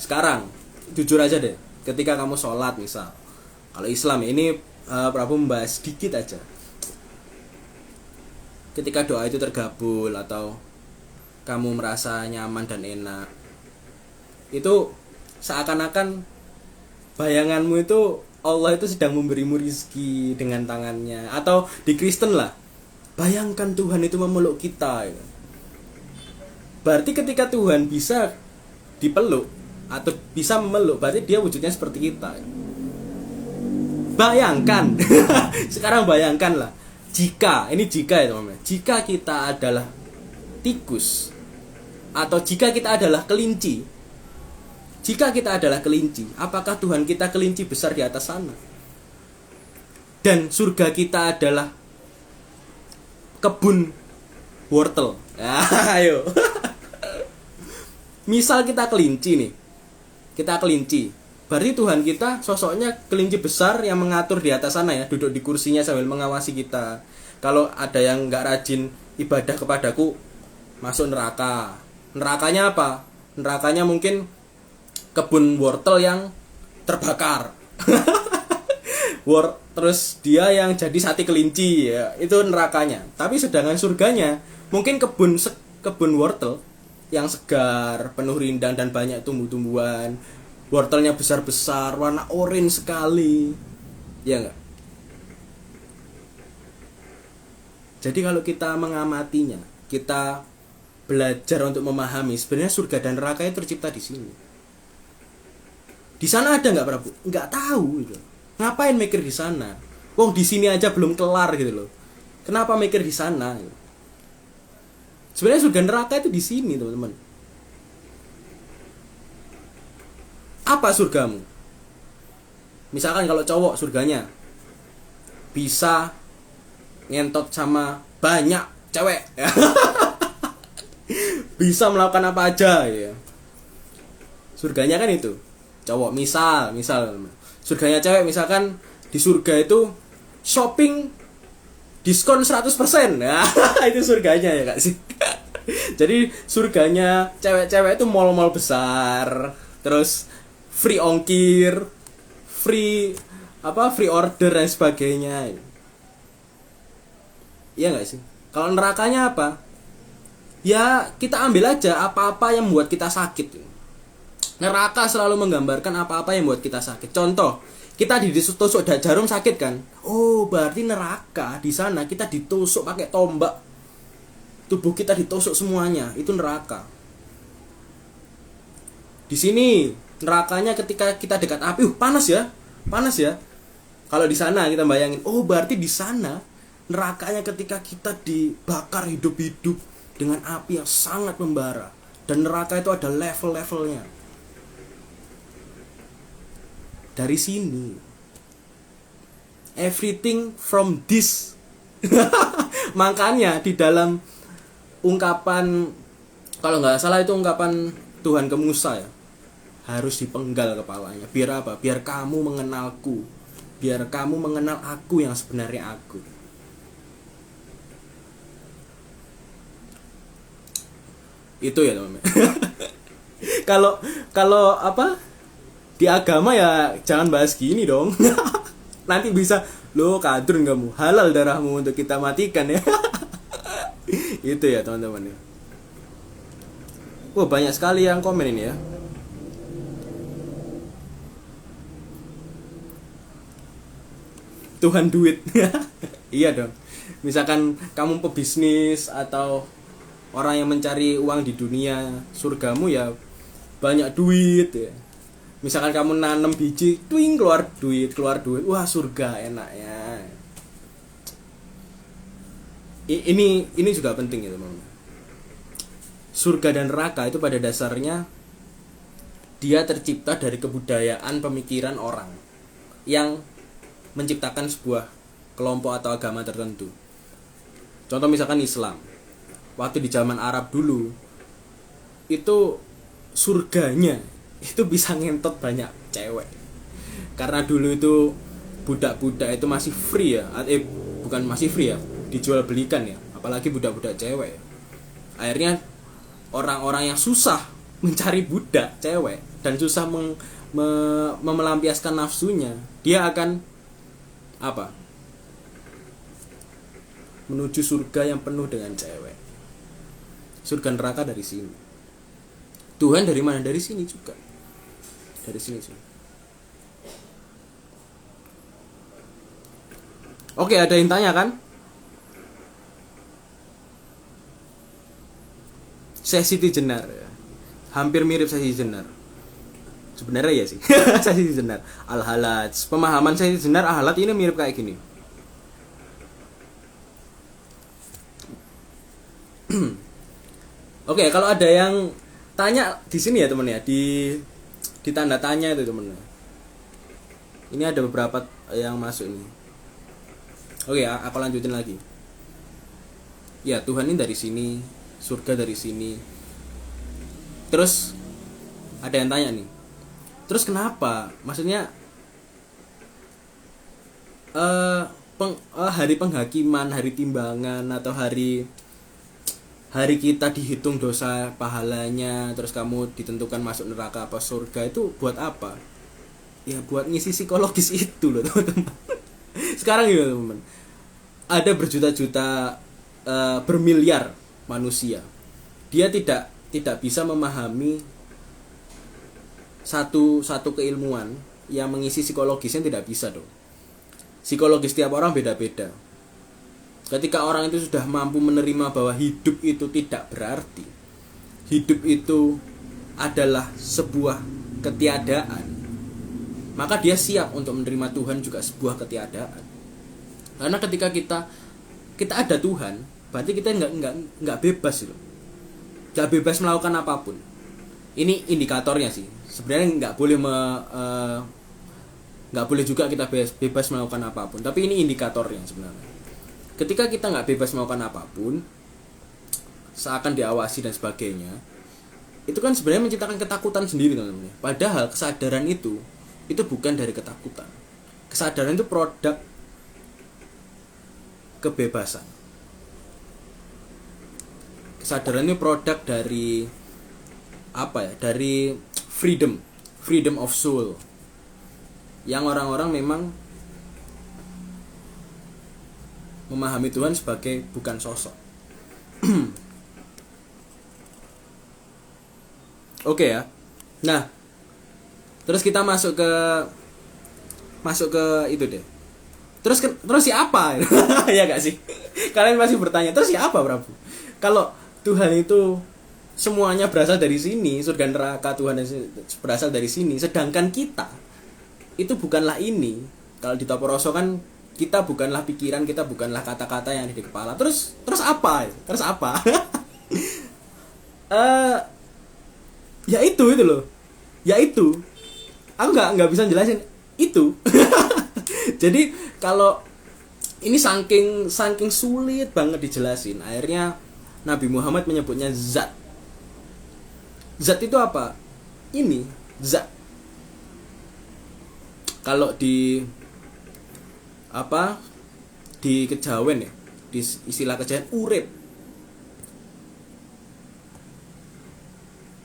Sekarang, jujur aja deh, ketika kamu sholat misal, kalau Islam ini Prabu membahas sedikit aja. Ketika doa itu tergabul atau kamu merasa nyaman dan enak, itu seakan-akan bayanganmu itu Allah itu sedang memberimu rizki dengan tangannya. Atau di Kristen lah, bayangkan Tuhan itu memeluk kita ya. Berarti ketika Tuhan bisa dipeluk atau bisa memeluk, berarti dia wujudnya seperti kita. Bayangkan. Sekarang bayangkanlah, jika ya teman-teman, jika kita adalah tikus atau jika kita adalah kelinci. Jika kita adalah kelinci, apakah Tuhan kita kelinci besar di atas sana? Dan surga kita adalah kebun wortel. Ayo. Misal kita kelinci nih. Kita kelinci. Berarti Tuhan kita sosoknya kelinci besar yang mengatur di atas sana ya, duduk di kursinya sambil mengawasi kita. Kalau ada yang gak rajin ibadah kepadaku, masuk neraka. Nerakanya apa? Nerakanya mungkin kebun wortel yang terbakar. Terus dia yang jadi sate kelinci ya, itu nerakanya. Tapi sedangkan surganya mungkin kebun wortel yang segar, penuh rindang dan banyak tumbuh-tumbuhan. Wortelnya besar-besar, warna oranye sekali. Ya enggak? Jadi kalau kita mengamatinya, kita belajar untuk memahami, sebenarnya surga dan neraka itu tercipta di sini. Di sana ada enggak Prabu? Enggak tahu gitu. Ngapain mikir di sana? Wong di sini aja belum kelar gitu loh. Kenapa mikir di sana? Sebenarnya surga neraka itu di sini, teman-teman. Apa surgamu? Misalkan kalau cowok surganya bisa ngentot sama banyak cewek. Bisa melakukan apa aja ya. Surganya kan itu. Cowok misal surganya cewek, misalkan di surga itu shopping diskon 100%. Nah, itu surganya ya Kak sih. Jadi surganya cewek-cewek itu mall-mall besar, terus free ongkir, free order dan sebagainya. Iya enggak sih? Kalau nerakanya apa? Ya kita ambil aja apa-apa yang membuat kita sakit. Neraka selalu menggambarkan apa-apa yang membuat kita sakit. Contoh, kita ditusuk jarum sakit kan? Oh, berarti neraka di sana kita ditusuk pakai tombak. Tubuh kita ditusuk semuanya, itu neraka. Di sini nerakanya ketika kita dekat api, panas ya. Kalau di sana kita bayangin, oh berarti di sana nerakanya ketika kita dibakar hidup-hidup dengan api yang sangat membara. Dan neraka itu ada level-levelnya. Dari sini everything from this. Makanya di dalam ungkapan, kalau nggak salah itu ungkapan Tuhan ke Musa ya, harus dipenggal kepalanya. Biar apa? Biar kamu mengenalku, biar kamu mengenal aku yang sebenarnya aku. Itu ya teman-teman. Kalau apa di agama ya jangan bahas gini dong. Nanti bisa lo kadrun kamu, halal darahmu untuk kita matikan ya. Itu ya teman-teman ya. Wah, banyak sekali yang komen ini ya. Tuhan duit. Iya dong. Misalkan kamu pebisnis atau orang yang mencari uang di dunia, surgamu ya banyak duit ya. Misalkan kamu nanam biji, twing keluar duit. Wah, surga enaknya. Ini juga penting ya, teman-teman. Surga dan neraka itu pada dasarnya dia tercipta dari kebudayaan pemikiran orang yang menciptakan sebuah kelompok atau agama tertentu. Contoh misalkan Islam. Waktu di zaman Arab dulu itu surganya itu bisa ngentot banyak cewek. Karena dulu itu budak-budak itu masih free ya. Bukan masih free ya, dijual belikan ya. Apalagi budak-budak cewek. Akhirnya orang-orang yang susah mencari budak cewek dan susah melampiaskan nafsunya, dia akan apa? Menuju surga yang penuh dengan cewek. Surga neraka dari sini. Tuhan dari mana? Dari sini juga. Dari sini juga. Oke, ada yang tanya kan? Siti Jenar. Hampir mirip Siti Jenar. Sebenarnya ya sih. Siti Jenar. Al-Halat. Pemahaman Siti Jenar Al-Halat ini mirip kayak gini. Oke, kalau ada yang tanya di sini ya teman ya, di tanda tanya itu teman. Ini ada beberapa yang masuk nih. Oke, aku lanjutin lagi. Ya, Tuhan ini dari sini, surga dari sini. Terus ada yang tanya nih. Terus kenapa? Maksudnya hari penghakiman, hari timbangan atau hari kita dihitung dosa pahalanya, terus kamu ditentukan masuk neraka apa surga, itu buat apa? Ya buat ngisi psikologis itu loh teman-teman. Sekarang ya teman-teman, ada berjuta-juta bermiliar manusia, dia tidak bisa memahami satu keilmuan yang mengisi psikologisnya, tidak bisa dong. Psikologis tiap orang beda-beda. Ketika orang itu sudah mampu menerima bahwa hidup itu tidak berarti, hidup itu adalah sebuah ketiadaan, maka dia siap untuk menerima Tuhan juga sebuah ketiadaan. Karena ketika kita ada Tuhan, berarti kita nggak bebas loh, nggak bebas melakukan apapun. Ini indikatornya sih. Sebenarnya nggak boleh juga kita bebas melakukan apapun. Tapi ini indikatornya sebenarnya. Ketika kita nggak bebas melakukan apapun, seakan diawasi dan sebagainya, itu kan sebenarnya menciptakan ketakutan sendiri teman-teman. Padahal kesadaran itu bukan dari ketakutan. Kesadaran itu produk kebebasan. Kesadaran itu produk dari apa ya? Dari freedom of soul. Yang orang-orang memang memahami Tuhan sebagai bukan sosok. Oke ya. Nah, terus kita masuk ke itu deh. Terus siapa? Ya gak sih? Kalian pasti bertanya, terus siapa Prabu? Kalau Tuhan itu semuanya berasal dari sini, surga neraka Tuhan berasal dari sini, sedangkan kita itu bukanlah ini. Kalau di Toporoso kan kita bukanlah pikiran, kita bukanlah kata-kata yang ada di kepala. Terus apa? Terus apa? Ya itu loh. Ya itu. Aku nggak bisa jelasin itu. Jadi kalau ini saking sulit banget dijelasin, akhirnya Nabi Muhammad menyebutnya zat. Zat itu apa? Ini zat. Kalau di apa? Di kejawen ya, di istilah kejawen urip.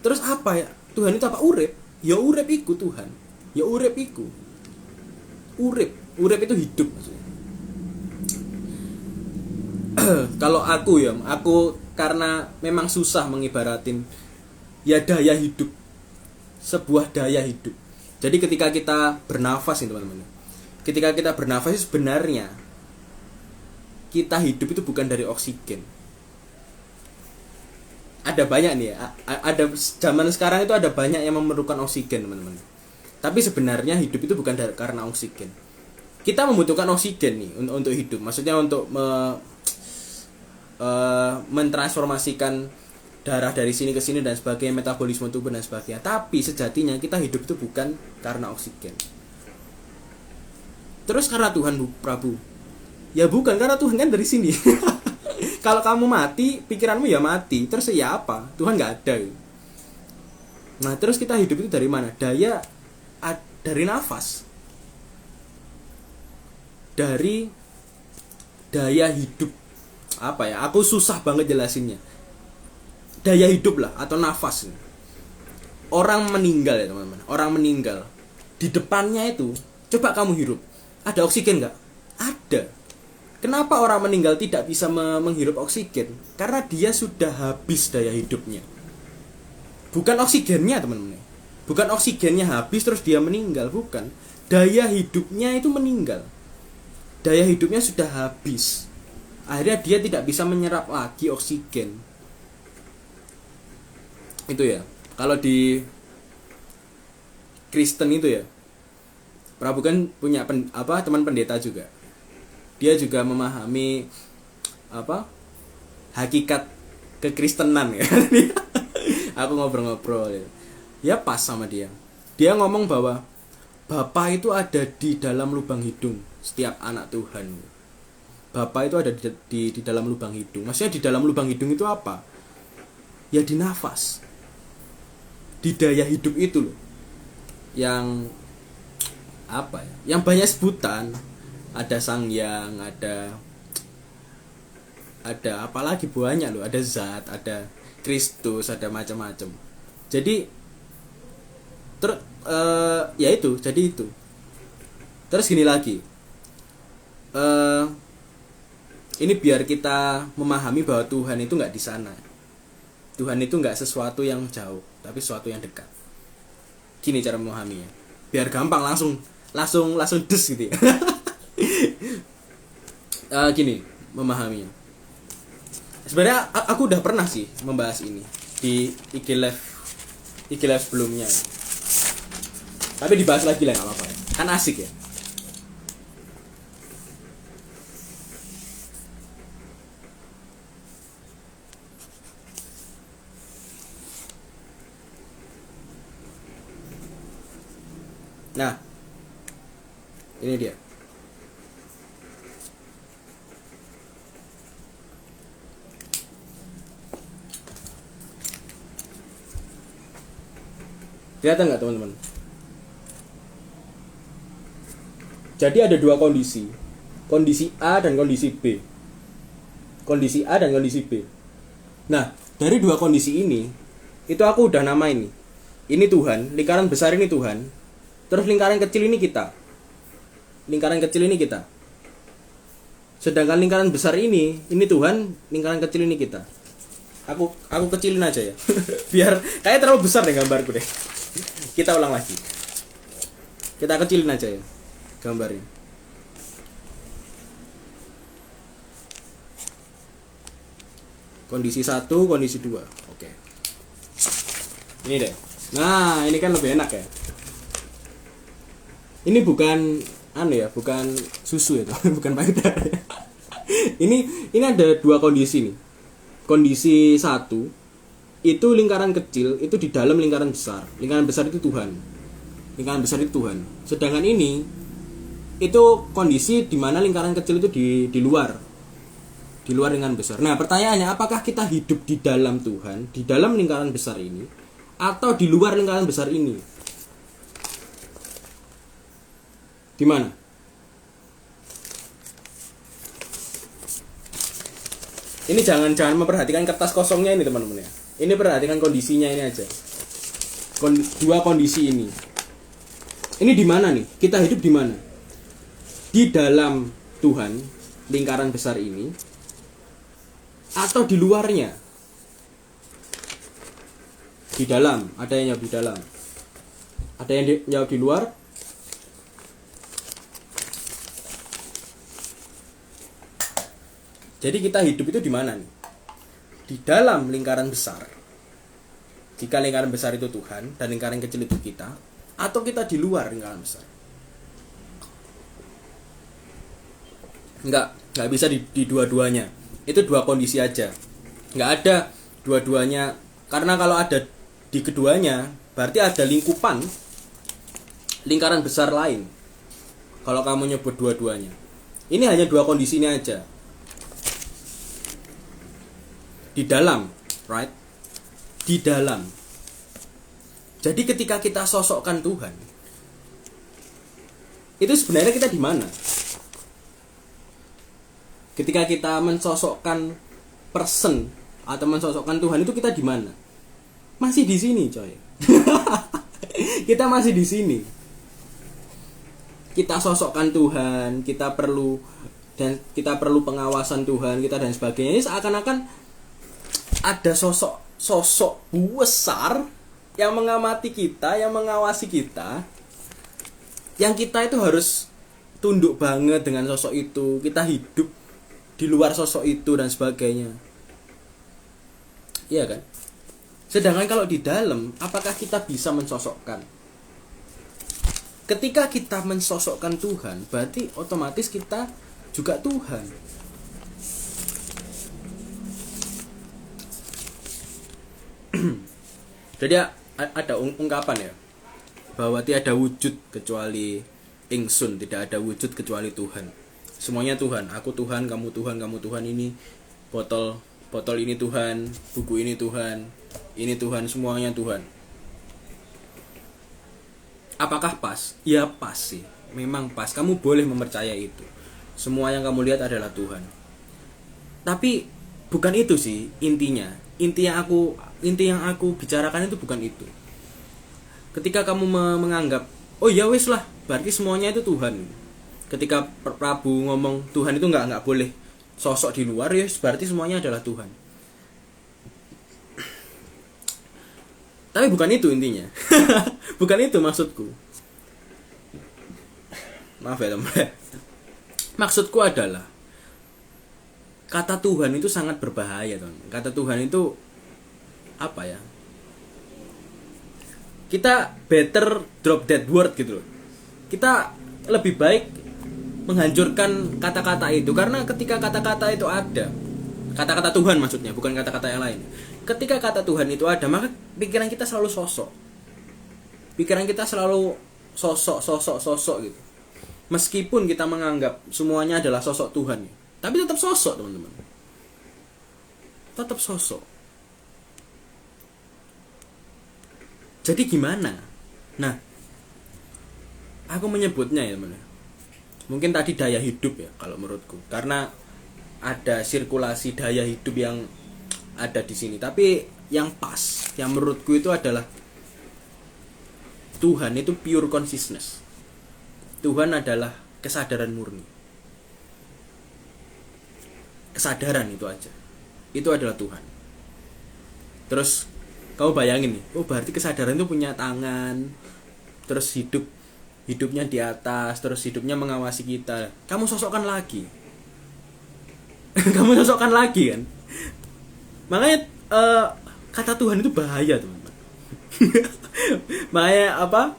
Terus apa ya? Tuhan itu apa? Urip. Ya urip iku Tuhan. Ya urip iku. Urip itu hidup maksudnya. Kalau aku karena memang susah mengibaratin ya daya hidup, sebuah daya hidup. Jadi ketika kita bernafas nih teman-teman, ketika kita bernafas sebenarnya kita hidup itu bukan dari oksigen. Ada banyak nih ya, ada zaman sekarang itu ada banyak yang memerlukan oksigen teman-teman. Tapi sebenarnya hidup itu bukan karena oksigen. Kita membutuhkan oksigen nih untuk hidup, maksudnya untuk mentransformasikan darah dari sini ke sini dan sebagainya, metabolisme tubuh dan sebagainya. Tapi sejatinya kita hidup itu bukan karena oksigen. Terus karena Tuhan Prabu? Ya bukan, karena Tuhan kan dari sini. Kalau kamu mati, pikiranmu ya mati. Terus ya apa? Tuhan nggak ada. Nah terus kita hidup itu dari mana? Dari nafas. Dari daya hidup. Apa ya? Aku susah banget jelasinnya. Daya hidup lah atau nafas. Orang meninggal ya teman-teman. Orang meninggal. Di depannya itu, coba kamu hirup. Ada oksigen nggak? Ada. Kenapa orang meninggal tidak bisa menghirup oksigen? Karena dia sudah habis daya hidupnya. Bukan oksigennya teman-teman. Bukan oksigennya habis terus dia meninggal. Bukan. Daya hidupnya itu meninggal. Daya hidupnya sudah habis. Akhirnya dia tidak bisa menyerap lagi oksigen. Itu ya. Kalau di Kristen itu ya, Prabu kan punya teman pendeta juga. Dia juga memahami hakikat kekristenan ya. Aku ngobrol-ngobrol ya pas sama dia. Dia ngomong bahwa Bapa itu ada di dalam lubang hidung setiap anak Tuhan. Bapa itu ada di dalam lubang hidung. Maksudnya di dalam lubang hidung itu apa? Ya di nafas. Di daya hidup itu loh. Yang apa ya? Yang banyak sebutan. Ada Sang Hyang, ada apalagi banyak loh. Ada zat, ada Kristus, ada macam-macam. Jadi ya itu, jadi itu. Terus gini lagi. Ini biar kita memahami bahwa Tuhan itu nggak di sana. Tuhan itu nggak sesuatu yang jauh, tapi sesuatu yang dekat. Gini cara memahaminya. Biar gampang langsung des gitu ya. Gini memahaminya. Sebenarnya aku udah pernah sih membahas ini di IG live sebelumnya. Tapi dibahas lagi lah nggak apa-apa ya. Kan asik ya. Nah, ini dia. Kelihatan nggak teman-teman? Jadi ada dua kondisi A dan kondisi B. Kondisi A dan kondisi B. Nah, dari dua kondisi ini, itu aku udah namain nih. Ini Tuhan, lingkaran besar ini Tuhan. Terus lingkaran kecil ini kita. Lingkaran kecil ini kita. Sedangkan lingkaran besar ini Tuhan, lingkaran kecil ini kita. Aku kecilin aja ya. Biar kayak terlalu besar deh gambarku deh. Kita ulang lagi. Kita kecilin aja ya gambarnya. Kondisi 1, kondisi 2. Oke. Ini deh. Nah, ini kan lebih enak ya. Ini bukan bukan susu ya, bukan payudara ya. Ini ada dua kondisi nih. Kondisi 1 itu lingkaran kecil itu di dalam lingkaran besar. Lingkaran besar itu Tuhan. Lingkaran besar itu Tuhan. Sedangkan ini itu kondisi di mana lingkaran kecil itu di luar lingkaran besar. Nah, pertanyaannya, apakah kita hidup di dalam Tuhan, di dalam lingkaran besar ini, atau di luar lingkaran besar ini? Di mana? Ini jangan memperhatikan kertas kosongnya ini, teman-teman ya. Ini perhatikan kondisinya ini aja. Dua kondisi ini. Ini di mana nih? Kita hidup di mana? Di dalam Tuhan, lingkaran besar ini, atau di luarnya? Di dalam, ada yang jawab di dalam. Ada yang jawab di luar? Jadi kita hidup itu di mana nih? Di dalam lingkaran besar. Jika lingkaran besar itu Tuhan dan lingkaran kecil itu kita, atau kita di luar lingkaran besar? Enggak bisa di dua-duanya. Itu dua kondisi aja. Enggak ada dua-duanya, karena kalau ada di keduanya berarti ada lingkaran besar lain. Kalau kamu nyebut dua-duanya. Ini hanya dua kondisi ini aja. Di dalam, right? Di dalam. Jadi ketika kita sosokkan Tuhan, itu sebenarnya kita di mana? Ketika kita mensosokkan person atau mensosokkan Tuhan, itu kita di mana? Masih di sini, coy. Kita masih di sini. Kita sosokkan Tuhan, kita perlu pengawasan Tuhan kita dan sebagainya. Ini seakan-akan ada sosok besar yang mengamati kita, yang mengawasi kita, yang kita itu harus tunduk banget dengan sosok itu. Kita hidup di luar sosok itu dan sebagainya. Iya kan? Sedangkan kalau di dalam, apakah kita bisa mensosokkan? Ketika kita mensosokkan Tuhan, berarti otomatis kita juga Tuhan. Jadi ada ungkapan ya, bahwa tiada wujud kecuali ingsun, tidak ada wujud kecuali Tuhan. Semuanya Tuhan, aku Tuhan, kamu Tuhan, ini botol ini Tuhan, buku ini Tuhan, semuanya Tuhan. Apakah pas? Ya pas sih, memang pas. Kamu boleh mempercayai itu. Semua yang kamu lihat adalah Tuhan. Tapi bukan itu sih intinya. Inti yang aku bicarakan itu bukan itu. Ketika kamu menganggap, oh ya wes lah, berarti semuanya itu Tuhan. Ketika Prabu ngomong Tuhan itu nggak boleh sosok di luar, ya berarti semuanya adalah Tuhan. Tapi bukan itu intinya. Bukan itu maksudku. Maaf ya teman. Maksudku adalah kata Tuhan itu sangat berbahaya, teman. Kata Tuhan itu apa ya? Kita better drop that word gitu loh. Kita lebih baik menghancurkan kata-kata itu, karena ketika kata-kata itu ada, kata-kata Tuhan maksudnya, bukan kata-kata yang lain. Ketika kata Tuhan itu ada, maka pikiran kita selalu sosok. Pikiran kita selalu sosok gitu. Meskipun kita menganggap semuanya adalah sosok Tuhan, tapi tetap sosok, teman-teman. Tetap sosok. Jadi gimana? Nah, aku menyebutnya ya teman-teman, mungkin tadi daya hidup ya kalau menurutku, karena ada sirkulasi daya hidup yang ada di sini. Tapi yang pas, yang menurutku itu adalah Tuhan itu pure consciousness. Tuhan adalah kesadaran murni. Kesadaran itu aja. Itu adalah Tuhan. Terus kamu bayangin nih, oh berarti kesadaran itu punya tangan, terus hidupnya di atas, terus hidupnya mengawasi kita. Kamu sosokkan lagi. Kamu sosokkan lagi kan. Makanya kata Tuhan itu bahaya, teman-teman. Makanya apa?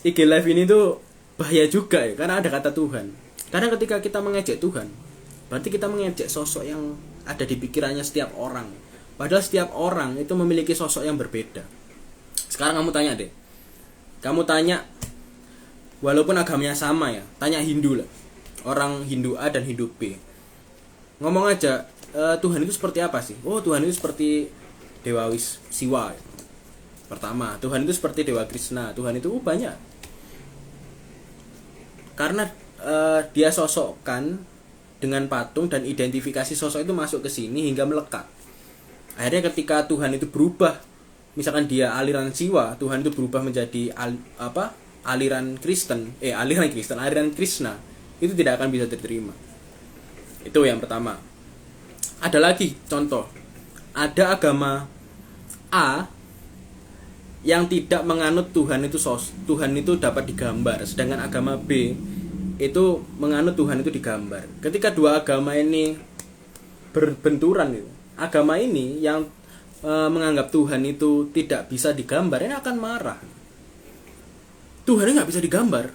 IG Live ini tuh bahaya juga ya, karena ada kata Tuhan. Karena ketika kita mengejek Tuhan, berarti kita mengejek sosok yang ada di pikirannya setiap orang. Padahal setiap orang itu memiliki sosok yang berbeda. Sekarang kamu tanya deh. Kamu tanya walaupun agamanya sama ya. Tanya Hindu lah, orang Hindu A dan Hindu B, ngomong aja, Tuhan itu seperti apa sih? Oh, Tuhan itu seperti Dewa Siwa. Pertama, Tuhan itu seperti Dewa Krishna. Tuhan itu banyak. Karena dia sosokkan dengan patung, dan identifikasi sosok itu masuk ke sini hingga melekat. Akhirnya ketika Tuhan itu berubah, misalkan dia aliran Siwa, Tuhan itu berubah menjadi aliran Krishna, itu tidak akan bisa diterima. Itu yang pertama. Ada lagi contoh, ada agama A yang tidak menganut Tuhan itu dapat digambar, sedangkan agama B itu menganut Tuhan itu digambar. Ketika dua agama ini berbenturan itu, agama ini yang menganggap Tuhan itu tidak bisa digambar, ini akan marah. Tuhan ini nggak bisa digambar,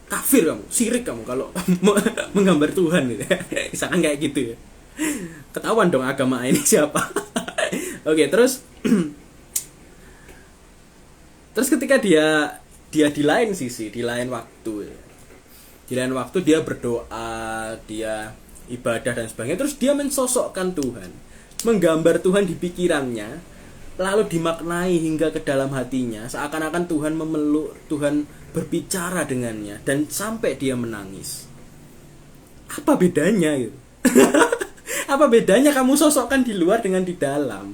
kafir kamu, syirik kamu kalau menggambar Tuhan gitu. Misalkan kayak gitu ya, ketahuan dong agama ini siapa. Oke, terus ketika dia di lain sisi, di lain waktu dia berdoa, dia ibadah dan sebagainya, terus dia mensosokkan Tuhan, menggambar Tuhan di pikirannya, lalu dimaknai hingga ke dalam hatinya, seakan-akan Tuhan memeluk, Tuhan berbicara dengannya, dan sampai dia menangis. Apa bedanya gitu? Apa bedanya kamu sosokkan di luar dengan di dalam?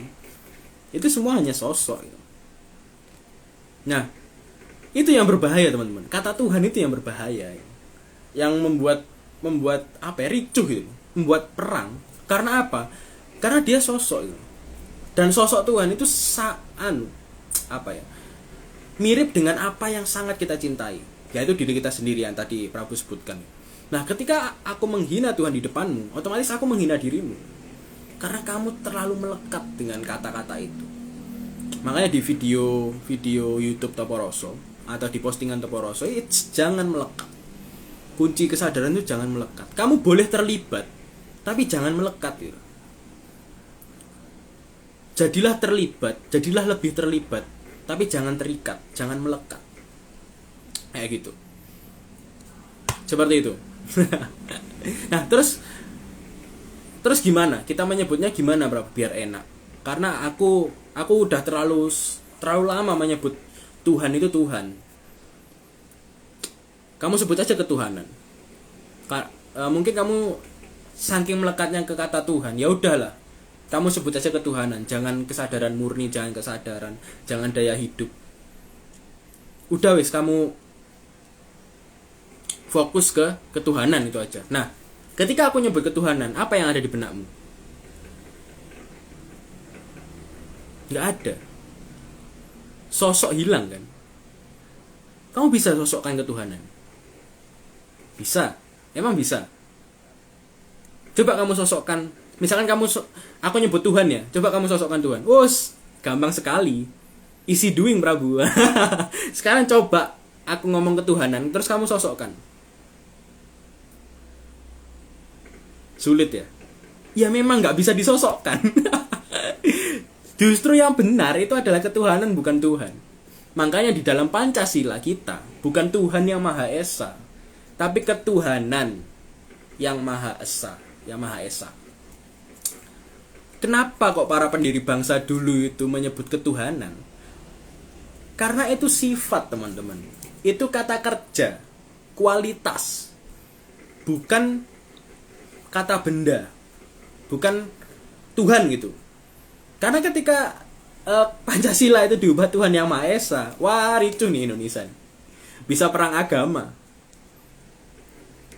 Itu semua hanya sosok gitu. Nah, itu yang berbahaya teman-teman. Kata Tuhan itu yang berbahaya, yang membuat ricuh gitu, membuat perang. Karena apa? Karena dia sosok gitu. Dan sosok Tuhan itu mirip dengan apa yang sangat kita cintai, yaitu diri kita sendiri yang tadi Prabu sebutkan. Nah, ketika aku menghina Tuhan di depanmu, otomatis aku menghina dirimu, karena kamu terlalu melekat dengan kata-kata itu. Makanya di video YouTube Toporoso atau di postingan Toporoso, jangan melekat. Kunci kesadaran itu jangan melekat. Kamu boleh terlibat, tapi jangan melekat gitu. Jadilah terlibat, jadilah lebih terlibat, tapi jangan terikat, jangan melekat. Kayak gitu. Seperti itu. Nah, terus gimana? Kita menyebutnya gimana, Bro? Biar enak. Karena aku udah terlalu lama menyebut Tuhan itu Tuhan. Kamu sebut aja ketuhanan. Mungkin kamu saking melekatnya ke kata Tuhan, ya udahlah. Kamu sebut aja ketuhanan, jangan kesadaran murni, jangan kesadaran, jangan daya hidup. Udah wis, kamu fokus ke ketuhanan itu aja. Nah, ketika aku nyebut ketuhanan, apa yang ada di benakmu? Nggak ada. Sosok hilang kan? Kamu bisa sosokkan ketuhanan? Bisa. Emang bisa. Coba kamu sosokkan. Misalkan aku nyebut Tuhan ya. Coba kamu sosokkan Tuhan. Gampang sekali. Easy doing, Prabu. Sekarang coba aku ngomong ketuhanan, terus kamu sosokkan. Sulit ya? Ya memang nggak bisa disosokkan. Justru yang benar itu adalah ketuhanan, bukan Tuhan. Makanya di dalam Pancasila kita bukan Tuhan yang Maha Esa, tapi ketuhanan yang Maha Esa, yang Maha Esa. Kenapa kok para pendiri bangsa dulu itu menyebut ketuhanan? Karena itu sifat, teman-teman. Itu kata kerja, kualitas. Bukan kata benda. Bukan Tuhan gitu. Karena ketika Pancasila itu diubah Tuhan yang Maha Esa, wah ricuh nih Indonesia. Bisa perang agama.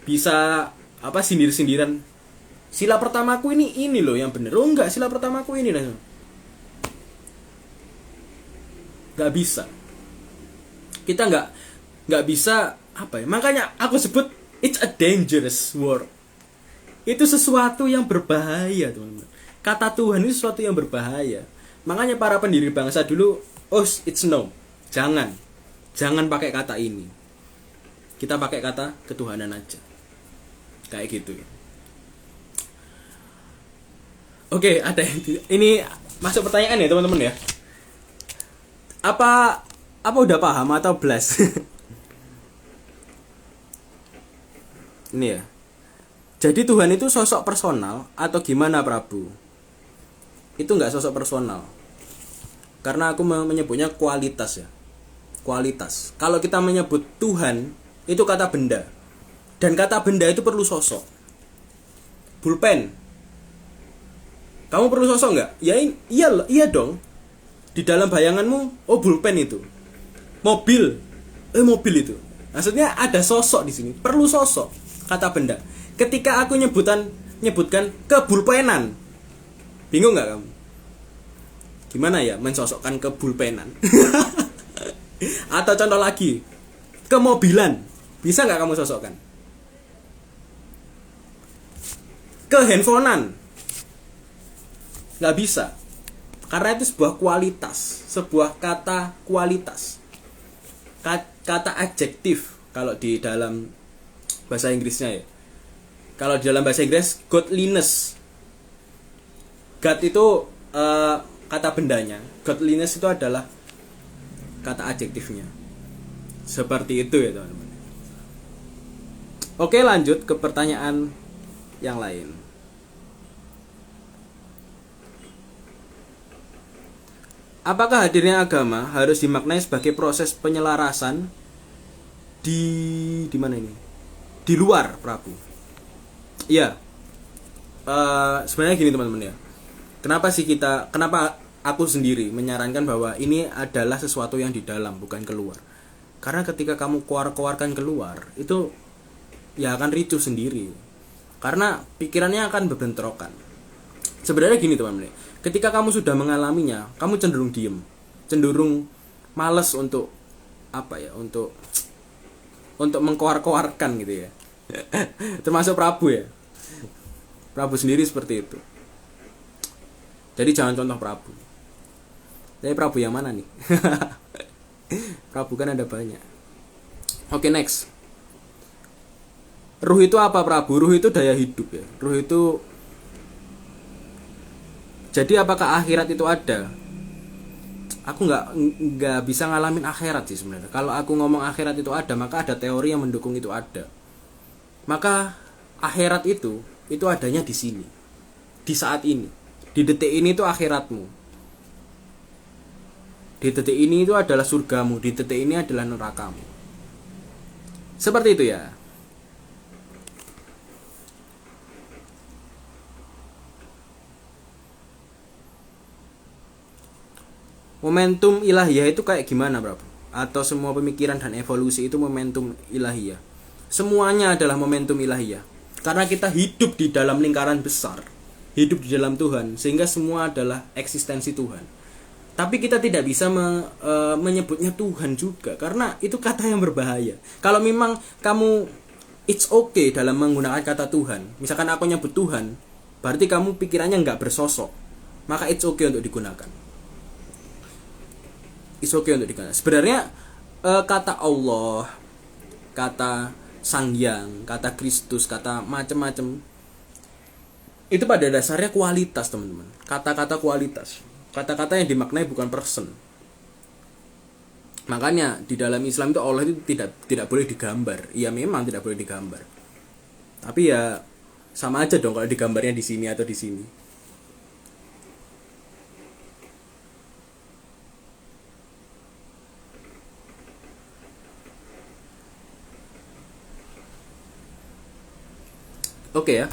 Bisa sindir-sindiran. Sila pertamaku ini loh yang benar. Oh enggak, sila pertamaku ini lah. Enggak bisa. Kita enggak bisa Makanya aku sebut it's a dangerous word. Itu sesuatu yang berbahaya, teman-teman. Kata Tuhan itu sesuatu yang berbahaya. Makanya para pendiri bangsa dulu, it's no. Jangan pakai kata ini. Kita pakai kata ketuhanan aja. Kayak gitu. Oke, ada ini masuk pertanyaan ya, teman-teman ya. Apa udah paham atau blast? Ini ya. Jadi Tuhan itu sosok personal atau gimana Prabu? Itu enggak sosok personal. Karena aku menyebutnya kualitas ya. Kualitas. Kalau kita menyebut Tuhan itu kata benda. Dan kata benda itu perlu sosok. Pulpen. Kamu perlu sosok enggak? Ya iya dong. Di dalam bayanganmu, oh pulpen itu. Mobil. Mobil itu. Maksudnya ada sosok di sini. Perlu sosok kata benda. Ketika aku nyebutkan kebulpenan. Bingung enggak kamu? Gimana ya mensosokkan kebulpenan? Atau contoh lagi, kemobilan. Bisa enggak kamu sosokkan? Kehandphonean. Enggak bisa. Karena itu sebuah kualitas, sebuah kata kualitas. Kata adjektif kalau di dalam bahasa Inggrisnya ya. Kalau di dalam bahasa Inggris godliness. God itu kata bendanya. Godliness itu adalah kata adjektifnya. Seperti itu ya teman-teman. Oke, lanjut ke pertanyaan yang lain. Apakah hadirnya agama harus dimaknai sebagai proses penyelarasan di mana ini? Di luar, Prabu. Iya. Sebenarnya gini teman-teman ya. Kenapa aku sendiri menyarankan bahwa ini adalah sesuatu yang di dalam, bukan keluar. Karena ketika kamu keluarkan keluar, itu ya akan ricuh sendiri. Karena pikirannya akan berbentrokan. Sebenarnya gini teman-teman. Ketika kamu sudah mengalaminya, kamu cenderung diem, cenderung malas untuk untuk mengkoar-koarkan gitu ya. Termasuk Prabu ya. Prabu sendiri seperti itu. Jadi jangan contoh Prabu. Tapi Prabu yang mana nih? Prabu kan ada banyak. Oke, next. Ruh itu apa Prabu? Ruh itu daya hidup ya. Ruh itu. Jadi apakah akhirat itu ada? Aku nggak bisa ngalamin akhirat sih sebenarnya. Kalau aku ngomong akhirat itu ada, maka ada teori yang mendukung itu ada. Maka akhirat itu adanya di sini, di saat ini, di detik ini itu akhiratmu. Di detik ini itu adalah surgamu, di detik ini adalah nerakamu. Seperti itu ya. Momentum ilahiyah itu kayak gimana, Bro? Atau semua pemikiran dan evolusi itu momentum ilahiyah? Semuanya adalah momentum ilahiyah. Karena kita hidup di dalam lingkaran besar, hidup di dalam Tuhan, sehingga semua adalah eksistensi Tuhan. Tapi kita tidak bisa menyebutnya Tuhan juga, karena itu kata yang berbahaya. Kalau memang kamu it's okay dalam menggunakan kata Tuhan, misalkan aku nyebut Tuhan, berarti kamu pikirannya nggak bersosok, maka it's okay untuk digunakan. It's okay untuk digunakan. Sebenarnya kata Allah, kata Sang Hyang, kata Kristus, kata macam-macam, itu pada dasarnya kualitas teman-teman. Kata-kata kualitas. Kata-kata yang dimaknai bukan person. Makanya di dalam Islam itu Allah itu tidak boleh digambar. Iya memang tidak boleh digambar. Tapi ya sama aja dong kalau digambarnya di sini atau di sini. Oke ya.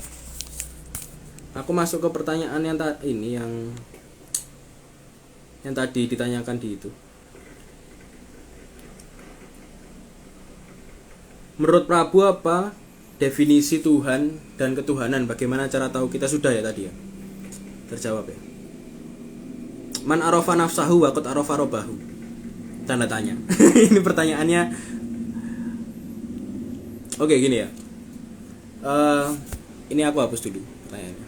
Aku masuk ke pertanyaan yang yang tadi ditanyakan di itu. Menurut Prabu apa definisi Tuhan dan ketuhanan? Bagaimana cara tahu? Kita sudah ya tadi ya. Terjawab ya. Man arafa nafsahu wa qad arafa rabbahu. Tanda tanya. Ini pertanyaannya. Oke, gini ya. Ini aku hapus dulu pertanyaannya.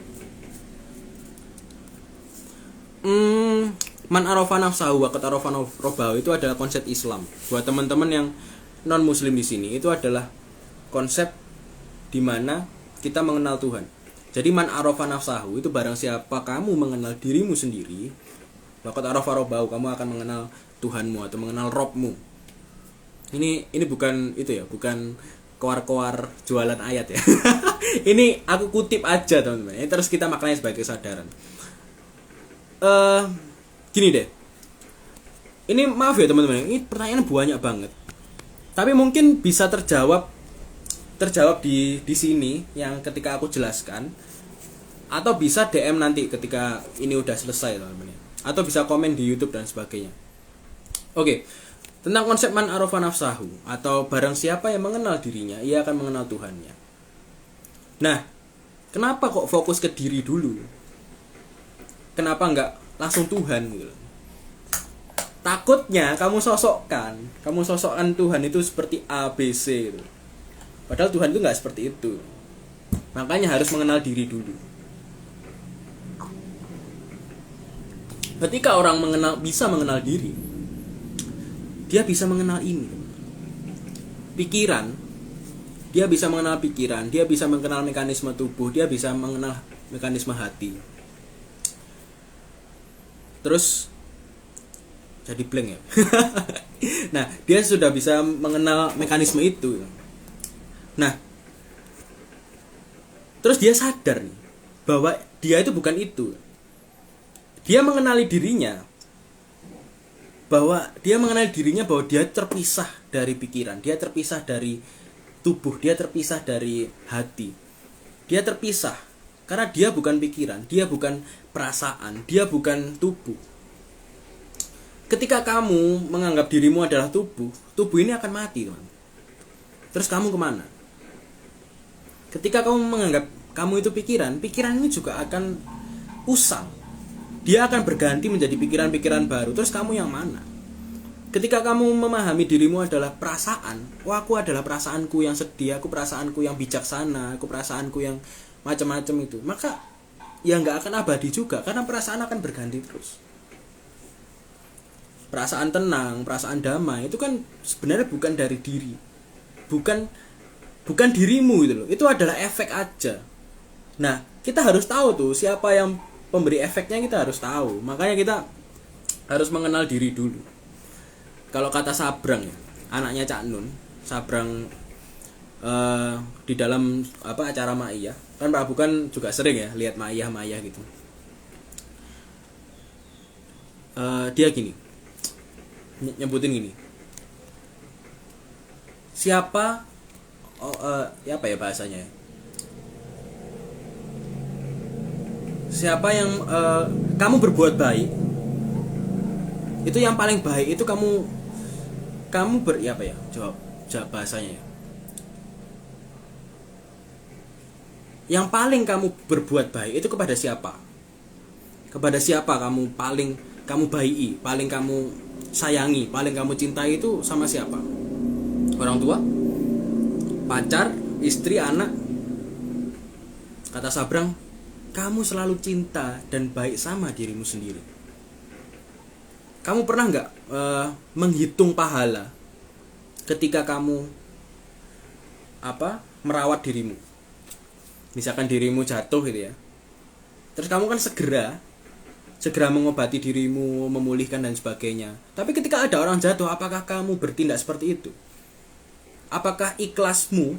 Man arafa nafsahu wa qad arafa rabbahu itu adalah konsep Islam. Buat teman-teman yang non muslim di sini, itu adalah konsep di mana kita mengenal Tuhan. Jadi man arafa nafsahu itu barang siapa kamu mengenal dirimu sendiri, wa qad arafa rabbahu, kamu akan mengenal Tuhanmu atau mengenal Robmu. Ini bukan itu ya, bukan koar-koar jualan ayat ya. Ini aku kutip aja teman-teman. Ini terus kita maknanya sebagai kesadaran. Gini deh. Ini maaf ya teman-teman. Ini pertanyaan banyak banget. Tapi mungkin bisa terjawab di sini yang ketika aku jelaskan, atau bisa DM nanti ketika ini udah selesai teman-teman. Atau bisa komen di YouTube dan sebagainya. Oke. Tentang konsep man arafa nafsahu, atau barang siapa yang mengenal dirinya, ia akan mengenal Tuhannya. Nah, kenapa kok fokus ke diri dulu? Kenapa nggak langsung Tuhan gitu? Takutnya kamu sosokkan Tuhan itu seperti A, B, C gitu. Padahal Tuhan itu nggak seperti itu. Makanya harus mengenal diri dulu. Ketika orang bisa mengenal diri, dia bisa mengenal ini. Pikiran, dia bisa mengenal pikiran, dia bisa mengenal mekanisme tubuh, dia bisa mengenal mekanisme hati. Terus jadi blank ya. Nah, dia sudah bisa mengenal mekanisme itu. Nah, terus dia sadar nih bahwa dia itu bukan itu. Dia mengenali dirinya bahwa dia terpisah dari pikiran, dia terpisah dari tubuh, dia terpisah dari hati. Dia terpisah karena dia bukan pikiran, dia bukan perasaan, dia bukan tubuh. Ketika kamu menganggap dirimu adalah tubuh ini akan mati, teman. Terus kamu kemana? Ketika kamu menganggap kamu itu pikiran ini juga akan usang. Dia akan berganti menjadi pikiran-pikiran baru. Terus kamu yang mana? Ketika kamu memahami dirimu adalah perasaan, aku adalah perasaanku yang sedih, aku perasaanku yang bijaksana, aku perasaanku yang macam-macam itu, maka ya nggak akan abadi juga, karena perasaan akan berganti terus. Perasaan tenang, perasaan damai itu kan sebenarnya bukan dari diri, bukan dirimu gitu loh. Itu adalah efek aja. Nah, kita harus tahu tuh siapa yang pemberi efeknya, kita harus tahu. Makanya kita harus mengenal diri dulu. Kalau kata Sabrang ya, anaknya Cak Nun, Sabrang di dalam acara Ma'iyah, kan Prabu kan juga sering ya lihat Ma'iyah gitu. Dia gini, nyebutin gini. Siapa apa ya bahasanya ya? Siapa yang kamu berbuat baik, itu yang paling baik itu kamu jawab bahasanya ya. Yang paling kamu berbuat baik itu kepada siapa? Kepada siapa kamu paling kamu baiki, paling kamu sayangi, paling kamu cintai itu sama siapa? Orang tua? Pacar? Istri? Anak? Kata Sabrang, kamu selalu cinta dan baik sama dirimu sendiri. Kamu pernah nggak menghitung pahala ketika kamu merawat dirimu? Misalkan dirimu jatuh gitu ya, terus kamu kan segera mengobati dirimu, memulihkan dan sebagainya. Tapi ketika ada orang jatuh, apakah kamu bertindak seperti itu? Apakah ikhlasmu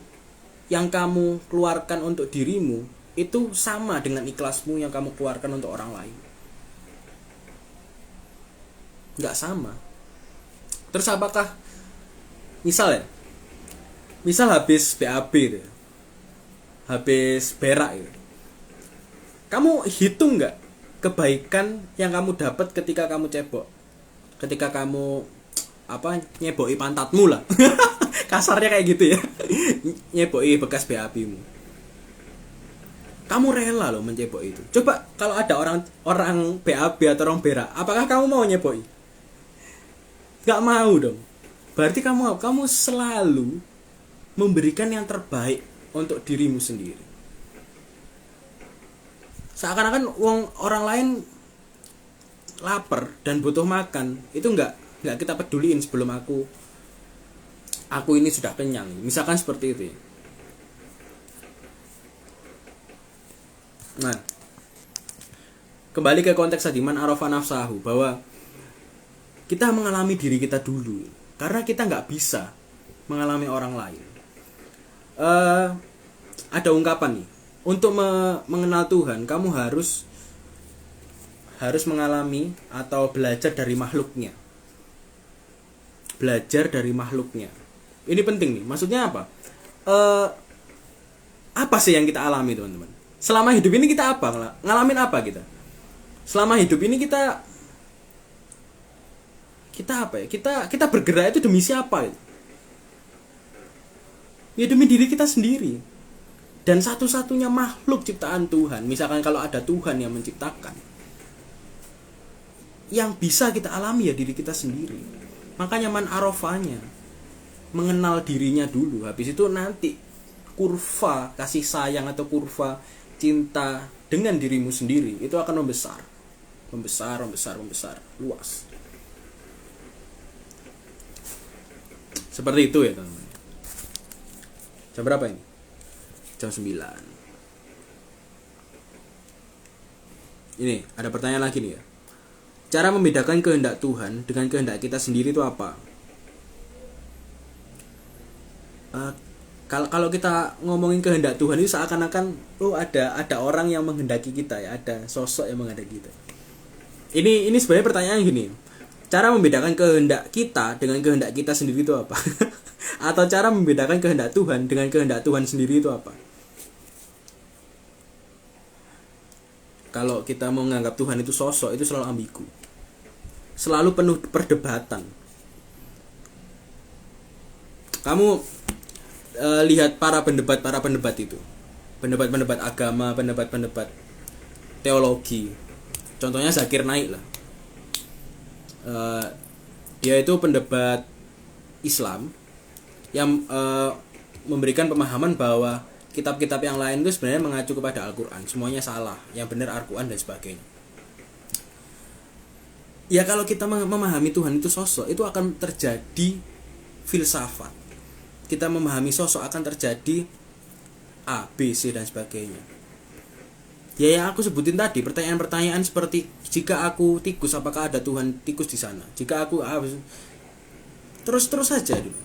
yang kamu keluarkan untuk dirimu itu sama dengan ikhlasmu yang kamu keluarkan untuk orang lain? Nggak sama. Terus apakah misal habis BAB gitu, habis berak gitu, kamu hitung nggak kebaikan yang kamu dapat ketika kamu cebok, ketika kamu nyeboki pantatmu lah. Kasarnya kayak gitu ya. Nyeboki bekas BAB-mu. Kamu rela loh mencebok itu. Coba kalau ada orang BAB atau orang berak, apakah kamu mau nyeboki? Gak mau dong. Berarti kamu selalu memberikan yang terbaik untuk dirimu sendiri. Seakan-akan orang lain lapar dan butuh makan, itu nggak kita peduliin sebelum aku ini sudah kenyang. Misalkan seperti itu ya. Nah, kembali ke konteks tadi, man arafa nafsahu, bahwa kita mengalami diri kita dulu, karena kita nggak bisa mengalami orang lain. eh ada ungkapan nih, untuk mengenal Tuhan kamu harus mengalami atau belajar dari makhluknya. Belajar dari makhluknya. Ini penting nih. Maksudnya apa? Apa sih yang kita alami, teman-teman? Selama hidup ini kita apa? Ngalamin apa kita? Selama hidup ini kita apa ya? Kita bergerak itu demi siapa itu? Ya demi diri kita sendiri. Dan satu-satunya makhluk ciptaan Tuhan, misalkan kalau ada Tuhan yang menciptakan, yang bisa kita alami ya diri kita sendiri. Makanya man arafanya, mengenal dirinya dulu. Habis itu nanti kurva kasih sayang atau kurva cinta dengan dirimu sendiri itu akan membesar, luas. Seperti itu ya, teman-teman. Jam berapa ini? Jam 9. Ini ada pertanyaan lagi nih ya. Cara membedakan kehendak Tuhan dengan kehendak kita sendiri itu apa? Kalau kita ngomongin kehendak Tuhan itu seakan-akan ada orang yang menghendaki kita ya, ada sosok yang menghendaki kita. Ini sebenarnya pertanyaan gini. Cara membedakan kehendak kita dengan kehendak kita sendiri itu apa? Atau cara membedakan kehendak Tuhan dengan kehendak Tuhan sendiri itu apa? Kalau kita mau menganggap Tuhan itu sosok, itu selalu ambigu. Selalu penuh perdebatan. Kamu lihat para pendebat itu. Pendebat agama, pendebat teologi. Contohnya Zakir Naik lah. Dia itu pendebat Islam yang memberikan pemahaman bahwa kitab-kitab yang lain itu sebenarnya mengacu kepada Al-Quran, semuanya salah, yang benar Al-Quran dan sebagainya. Ya kalau kita memahami Tuhan itu sosok, itu akan terjadi filsafat. Kita memahami sosok akan terjadi A, B, C dan sebagainya. Ya yang aku sebutin tadi, pertanyaan-pertanyaan seperti jika aku tikus, apakah ada Tuhan tikus di sana? Jika aku terus saja dulu.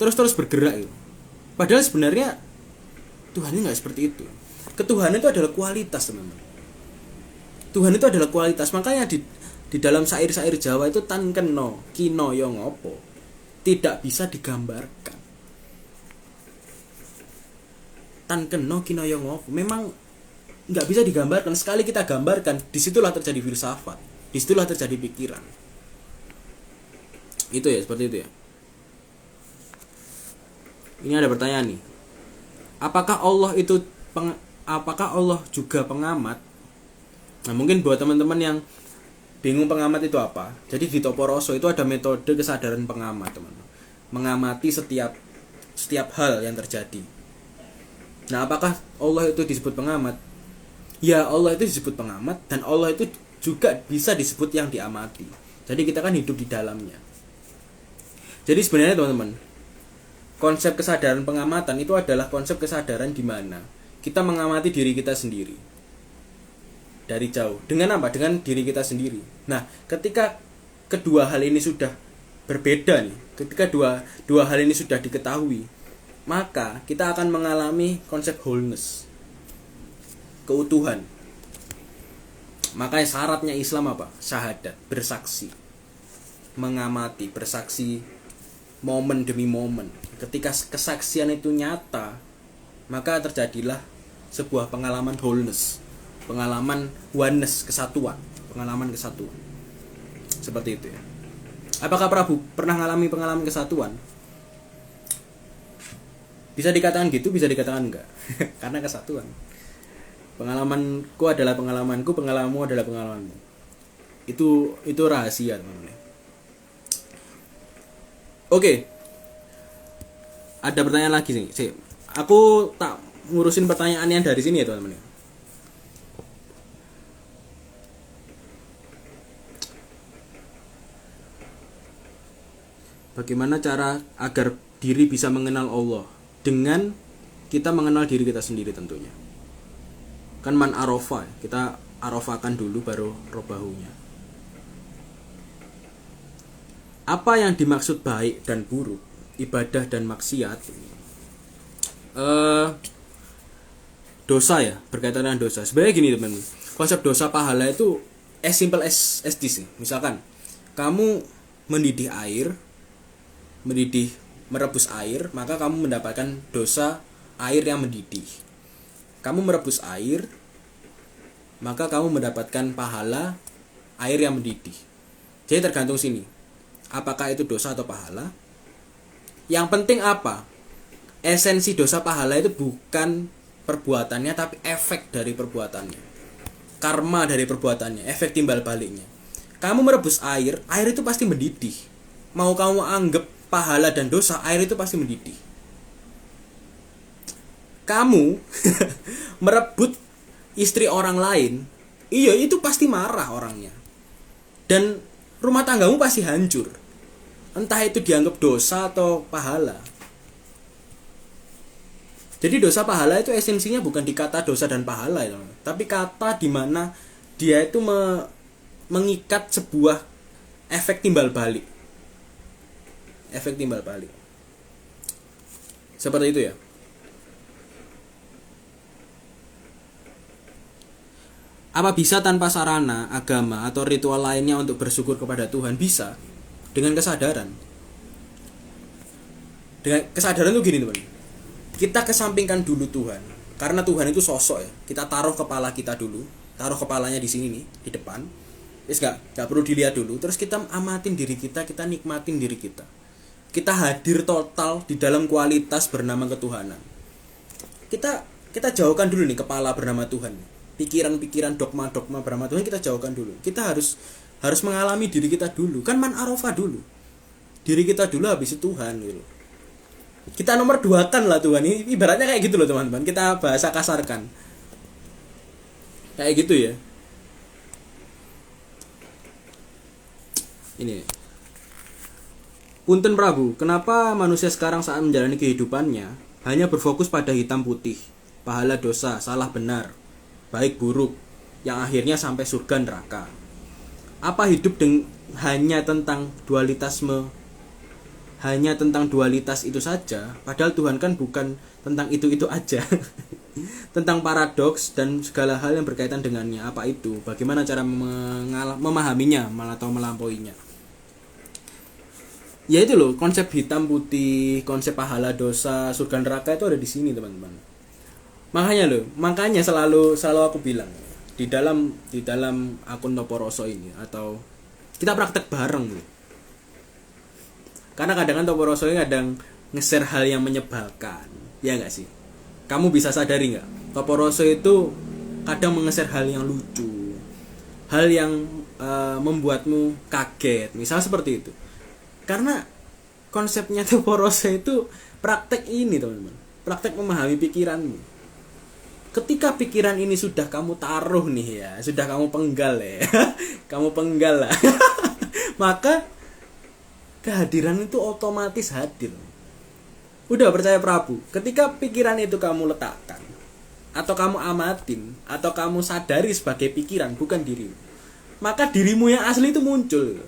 Terus bergerak gitu. Padahal sebenarnya Tuhan ini nggak seperti itu. Ketuhanan itu adalah kualitas, teman-teman. Tuhan itu adalah kualitas. Makanya di dalam syair-syair Jawa itu tan keno kino yo ngopo tidak bisa digambarkan. Tan keno kino yo ngopo memang nggak bisa digambarkan. Sekali kita gambarkan, disitulah terjadi filsafat, disitulah terjadi pikiran. Itu ya, seperti itu ya. Ini ada pertanyaan nih. Apakah Allah juga pengamat? Nah, mungkin buat teman-teman yang bingung pengamat itu apa? Jadi di Toporoso itu ada metode kesadaran pengamat, teman-teman. Mengamati setiap hal yang terjadi. Nah, apakah Allah itu disebut pengamat? Ya, Allah itu disebut pengamat dan Allah itu juga bisa disebut yang diamati. Jadi kita kan hidup di dalamnya. Jadi sebenarnya teman-teman, konsep kesadaran pengamatan itu adalah konsep kesadaran di mana kita mengamati diri kita sendiri dari jauh. Dengan apa? Dengan diri kita sendiri. Nah, ketika kedua hal ini sudah berbeda nih, ketika dua hal ini sudah diketahui, maka kita akan mengalami konsep wholeness, keutuhan. Makanya syaratnya Islam apa? Syahadat, bersaksi, mengamati, bersaksi momen demi momen. Ketika kesaksian itu nyata, maka terjadilah sebuah pengalaman wholeness, pengalaman oneness, pengalaman kesatuan. Seperti itu ya. Apakah Prabu pernah mengalami pengalaman kesatuan? Bisa dikatakan gitu, bisa dikatakan enggak. Karena kesatuan. Pengalamanku adalah pengalamanku, pengalamanmu adalah pengalamanmu. Itu rahasia, teman-teman. Oke. Ada pertanyaan lagi nih. Aku tak ngurusin pertanyaan yang dari sini ya, teman-teman. Bagaimana cara agar diri bisa mengenal Allah? Dengan kita mengenal diri kita sendiri tentunya. Kan man arofa, kita arofakan dulu baru robahunya. Apa yang dimaksud baik dan buruk, ibadah dan maksiat? eh dosa ya, berkaitan dengan dosa. Sebenarnya gini teman-teman, konsep dosa pahala itu as simple as this nih. Misalkan kamu merebus air, maka kamu mendapatkan dosa air yang mendidih. Kamu merebus air, maka kamu mendapatkan pahala air yang mendidih. Jadi tergantung sini, apakah itu dosa atau pahala. Yang penting apa? Esensi dosa pahala itu bukan perbuatannya, tapi efek dari perbuatannya, karma dari perbuatannya, efek timbal baliknya. Kamu merebus air itu pasti mendidih. Mau kamu anggap pahala dan dosa, air itu pasti mendidih. Kamu merebut istri orang lain, iya itu pasti marah orangnya. Dan rumah tanggamu pasti hancur. Entah itu dianggap dosa atau pahala. Jadi dosa pahala itu esensinya bukan di kata dosa dan pahala ya, tapi kata di mana dia itu mengikat sebuah efek timbal balik. Efek timbal balik. Seperti itu ya. Apa bisa tanpa sarana, agama, atau ritual lainnya untuk bersyukur kepada Tuhan? Bisa. Dengan kesadaran. Dengan kesadaran itu gini teman. Kita kesampingkan dulu Tuhan. Karena Tuhan itu sosok ya. Kita taruh kepala kita dulu. Taruh kepalanya di sini nih, di depan. Gak perlu dilihat dulu. Terus kita amatin diri kita nikmatin diri kita. Kita hadir total di dalam kualitas bernama ketuhanan. Kita jauhkan dulu nih kepala bernama Tuhan. Pikiran-pikiran dogma-dogma bernama Tuhan kita jauhkan dulu. Kita harus mengalami diri kita dulu. Kan man arafah dulu. Diri kita dulu habis itu Tuhan gitu. Kita nomor 2 kan lah Tuhan. Ini ibaratnya kayak gitu loh teman-teman. Kita bahasa kasarkan. Kayak gitu ya. Ini. Punten Prabu, kenapa manusia sekarang saat menjalani kehidupannya hanya berfokus pada hitam putih, pahala dosa, salah benar, baik buruk, yang akhirnya sampai surga neraka? Apa hidup hanya tentang dualitas itu saja? Padahal Tuhan kan bukan tentang itu aja. Tentang paradoks dan segala hal yang berkaitan dengannya. Apa itu? Bagaimana cara memahaminya atau melampauinya? Ya itu loh, konsep hitam putih, konsep pahala dosa, surga neraka itu ada di sini teman-teman. Makanya selalu aku bilang di dalam akun Toporoso ini, atau kita praktek bareng loh. Karena kadang Toporoso ini kadang nge-share hal yang menyebalkan, ya nggak sih? Kamu bisa sadari nggak? Toporoso itu kadang nge-share hal yang lucu, hal yang membuatmu kaget, misal seperti itu. Karena konsepnya Toporoso itu praktek ini teman-teman, praktek memahami pikiranmu. Ketika pikiran ini sudah kamu taruh nih ya, sudah kamu penggal ya, kamu penggal lah, maka kehadiran itu otomatis hadir. Udah percaya Prabu, ketika pikiran itu kamu letakkan, atau kamu amatin, atau kamu sadari sebagai pikiran bukan dirimu, maka dirimu yang asli itu muncul.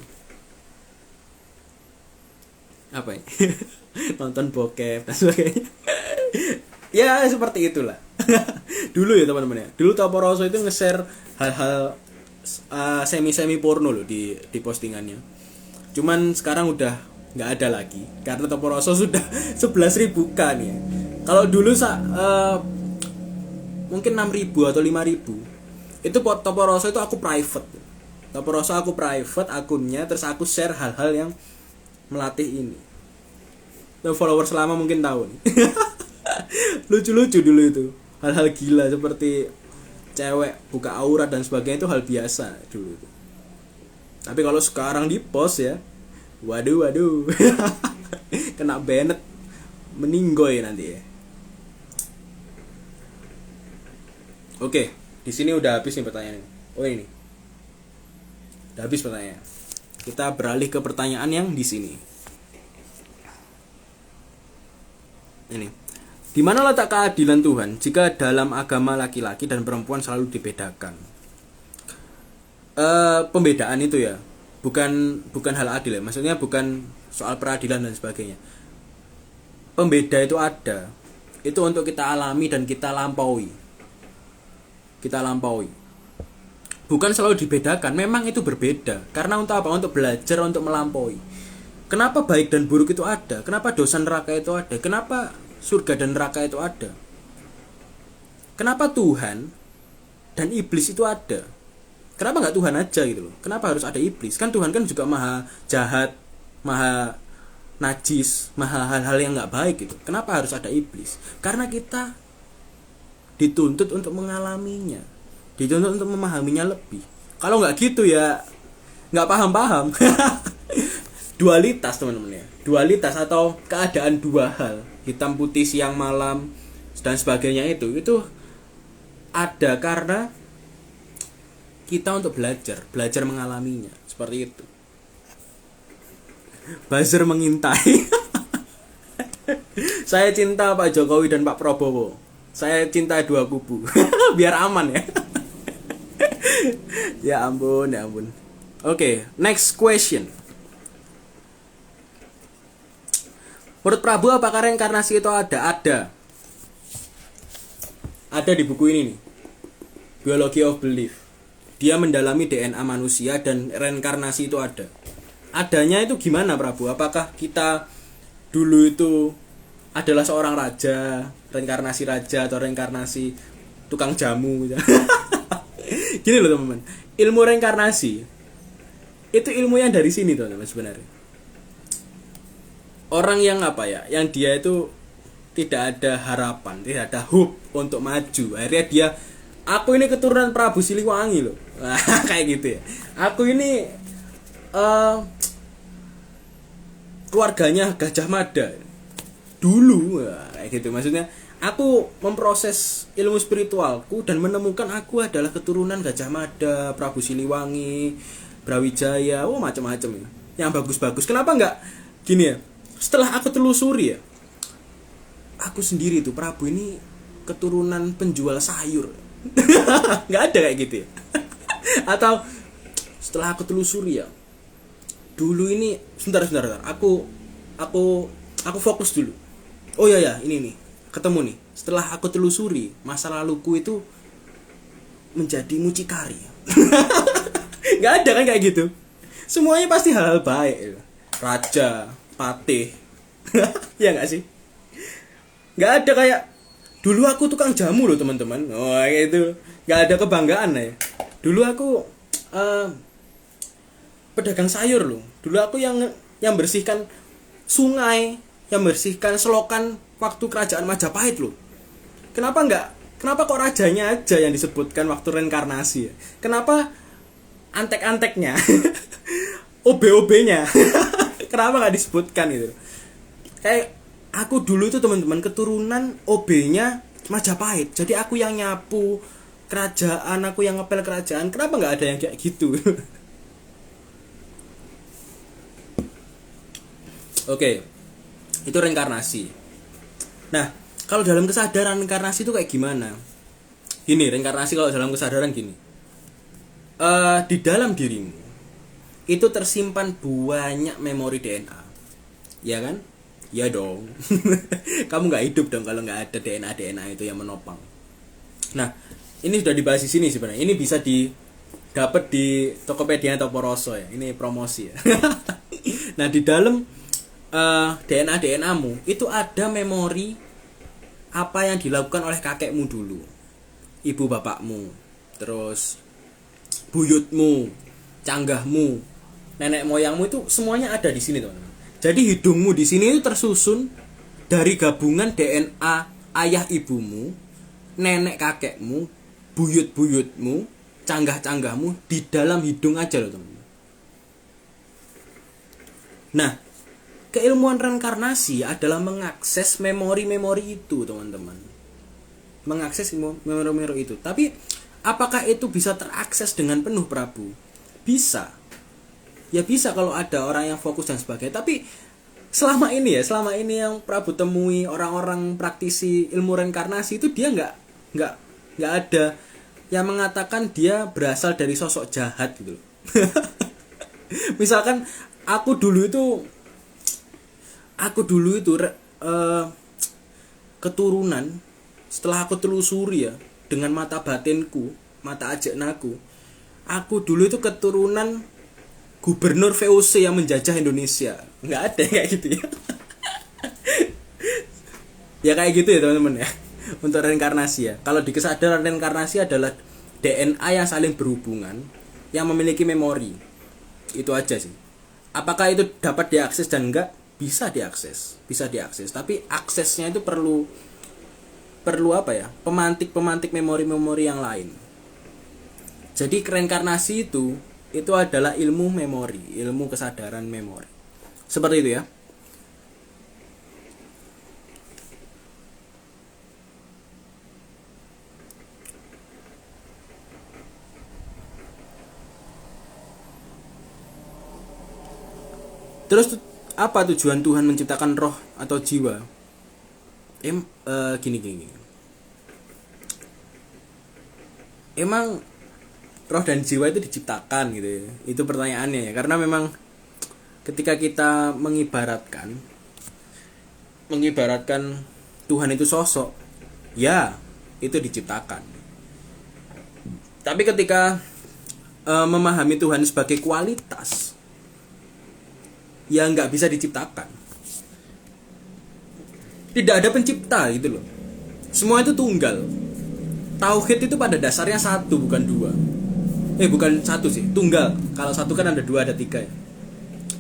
Apa ya? Nonton bokep dan sebagainya. Ya seperti itulah. Dulu ya teman-teman ya. Dulu Toporoso itu nge-share hal-hal semi porno loh di postingannya. Cuman sekarang udah nggak ada lagi karena Toporoso sudah 11.000 kan ya. Kalau dulu mungkin 6.000 atau 5.000. Itu Toporoso itu aku private. Toporoso aku private akunnya, terus aku share hal-hal yang melatih ini. Followers lama mungkin tahu nih. Lucu-lucu dulu itu. Hal-hal gila seperti cewek buka aurat dan sebagainya itu hal biasa dulu itu. Tapi kalau sekarang di post ya, waduh. Kena banned, meninggoy nanti ya. Oke, di sini udah habis nih pertanyaannya. Oh ini. Udah habis pertanyaan. Kita beralih ke pertanyaan yang di sini. Ini. Di mana letak keadilan Tuhan jika dalam agama laki-laki dan perempuan selalu dibedakan? Pembedaan itu ya, bukan hal adil ya. Maksudnya bukan soal peradilan dan sebagainya. Pembeda itu ada. Itu untuk kita alami dan kita lampaui. Bukan selalu dibedakan, memang itu berbeda. Karena untuk apa? Untuk belajar, untuk melampaui. Kenapa baik dan buruk itu ada? Kenapa dosa neraka itu ada? Kenapa surga dan neraka itu ada? Kenapa Tuhan dan iblis itu ada? Kenapa nggak Tuhan aja gitu loh? Kenapa harus ada iblis? Kan Tuhan kan juga maha jahat, maha najis, maha hal-hal yang nggak baik gitu. Kenapa harus ada iblis? Karena kita dituntut untuk mengalaminya, dituntut untuk memahaminya lebih. Kalau nggak gitu ya nggak paham-paham. Dualitas teman-teman ya, dualitas atau keadaan dua hal, hitam putih siang malam dan sebagainya itu ada karena kita untuk belajar mengalaminya seperti itu. Buzzer mengintai. Saya cinta Pak Jokowi dan Pak Prabowo. Saya cinta dua kubu. Biar aman ya. Ya ampun. Oke, next question. Menurut Prabu apakah reinkarnasi itu ada? Ada di buku ini nih. Biology of Belief. Dia mendalami DNA manusia dan reinkarnasi itu ada. Adanya itu gimana Prabu? Apakah kita dulu itu adalah seorang raja, reinkarnasi raja atau reinkarnasi tukang jamu gitu. Gini loh teman-teman, ilmu reinkarnasi itu ilmu yang dari sini teman-teman sebenarnya. Orang yang yang dia itu tidak ada harapan, tidak ada hope untuk maju. Akhirnya dia, aku ini keturunan Prabu Siliwangi loh. Kayak gitu ya. Aku ini keluarganya Gajah Mada. Dulu kayak gitu. Maksudnya aku memproses ilmu spiritualku dan menemukan aku adalah keturunan Gajah Mada, Prabu Siliwangi, Brawijaya, macam-macam ya. Yang bagus-bagus. Kenapa enggak gini ya? Setelah aku telusuri ya, aku sendiri tuh Prabu ini keturunan penjual sayur. Nggak ada kayak gitu ya. Atau setelah aku telusuri ya, dulu ini sebentar. Aku fokus dulu. Oh ya, ini nih ketemu nih. Setelah aku telusuri, masa laluku itu menjadi mucikari. Nggak ada kan kayak gitu. Semuanya pasti hal-hal baik. Raja, patih. Ya nggak sih? Nggak ada kayak dulu aku tukang jamu loh teman-teman. Kayak itu nggak ada kebanggaan ya. Dulu aku pedagang sayur loh. Dulu aku yang bersihkan sungai, yang bersihkan selokan waktu kerajaan Majapahit loh. Kenapa kok rajanya aja yang disebutkan waktu reinkarnasi ya? Kenapa antek-anteknya, OB-OB-nya, kenapa nggak disebutkan gitu? Kayak aku dulu itu teman-teman keturunan OB-nya Majapahit. Jadi aku yang nyapu kerajaan, aku yang ngepel kerajaan. Kenapa nggak ada yang kayak gitu? Oke, itu reinkarnasi. Nah, kalau dalam kesadaran reinkarnasi itu kayak gimana? Gini, reinkarnasi kalau dalam kesadaran gini. Di dalam dirimu itu tersimpan banyak memori DNA. Ya kan? Ya dong. Kamu nggak hidup dong kalau nggak ada DNA itu yang menopang. Nah, ini sudah dibahas di sini sebenarnya. Ini bisa didapat di Tokopedia atau Poroso ya. Ini promosi ya. Nah, di dalam DNA-mu itu ada memori apa yang dilakukan oleh kakekmu dulu, ibu bapakmu, terus buyutmu, canggahmu, nenek moyangmu, itu semuanya ada di sini teman-teman. Jadi hidungmu di sini itu tersusun dari gabungan DNA ayah ibumu, nenek kakekmu, buyut-buyutmu, canggah-canggahmu di dalam hidung aja loh teman-teman. Nah, keilmuan reinkarnasi adalah mengakses memori-memori itu teman-teman. Mengakses memori-memori itu. Tapi apakah itu bisa terakses dengan penuh Prabu? Bisa. Ya bisa kalau ada orang yang fokus dan sebagainya. Tapi selama ini yang Prabu temui orang-orang praktisi ilmu reinkarnasi itu dia nggak ada yang mengatakan dia berasal dari sosok jahat gitu. Misalkan aku dulu itu keturunan, setelah aku telusuri ya dengan mata batinku, mata ajaknaku, aku dulu itu keturunan gubernur VOC yang menjajah Indonesia. Nggak ada kayak gitu ya. Ya kayak gitu ya teman-teman ya. Untuk reinkarnasi ya. Kalau di kesadaran, reinkarnasi adalah DNA yang saling berhubungan, yang memiliki memori. Itu aja sih. Apakah itu dapat diakses dan enggak? Bisa diakses. Tapi aksesnya itu perlu apa ya? Pemantik memori-memori yang lain. Jadi reinkarnasi itu adalah ilmu memori, ilmu kesadaran memori. Seperti itu ya. Terus apa tujuan Tuhan menciptakan roh atau jiwa? Gini. Emang roh dan jiwa itu diciptakan gitu ya? Itu pertanyaannya ya. Karena memang ketika kita mengibaratkan Tuhan itu sosok, ya itu diciptakan. Tapi ketika memahami Tuhan sebagai kualitas, ya nggak bisa diciptakan. Tidak ada pencipta gitu loh. Semua itu tunggal. Tauhid itu pada dasarnya satu, bukan dua. Bukan satu sih, tunggal. Kalau satu kan ada dua, ada tiga ya.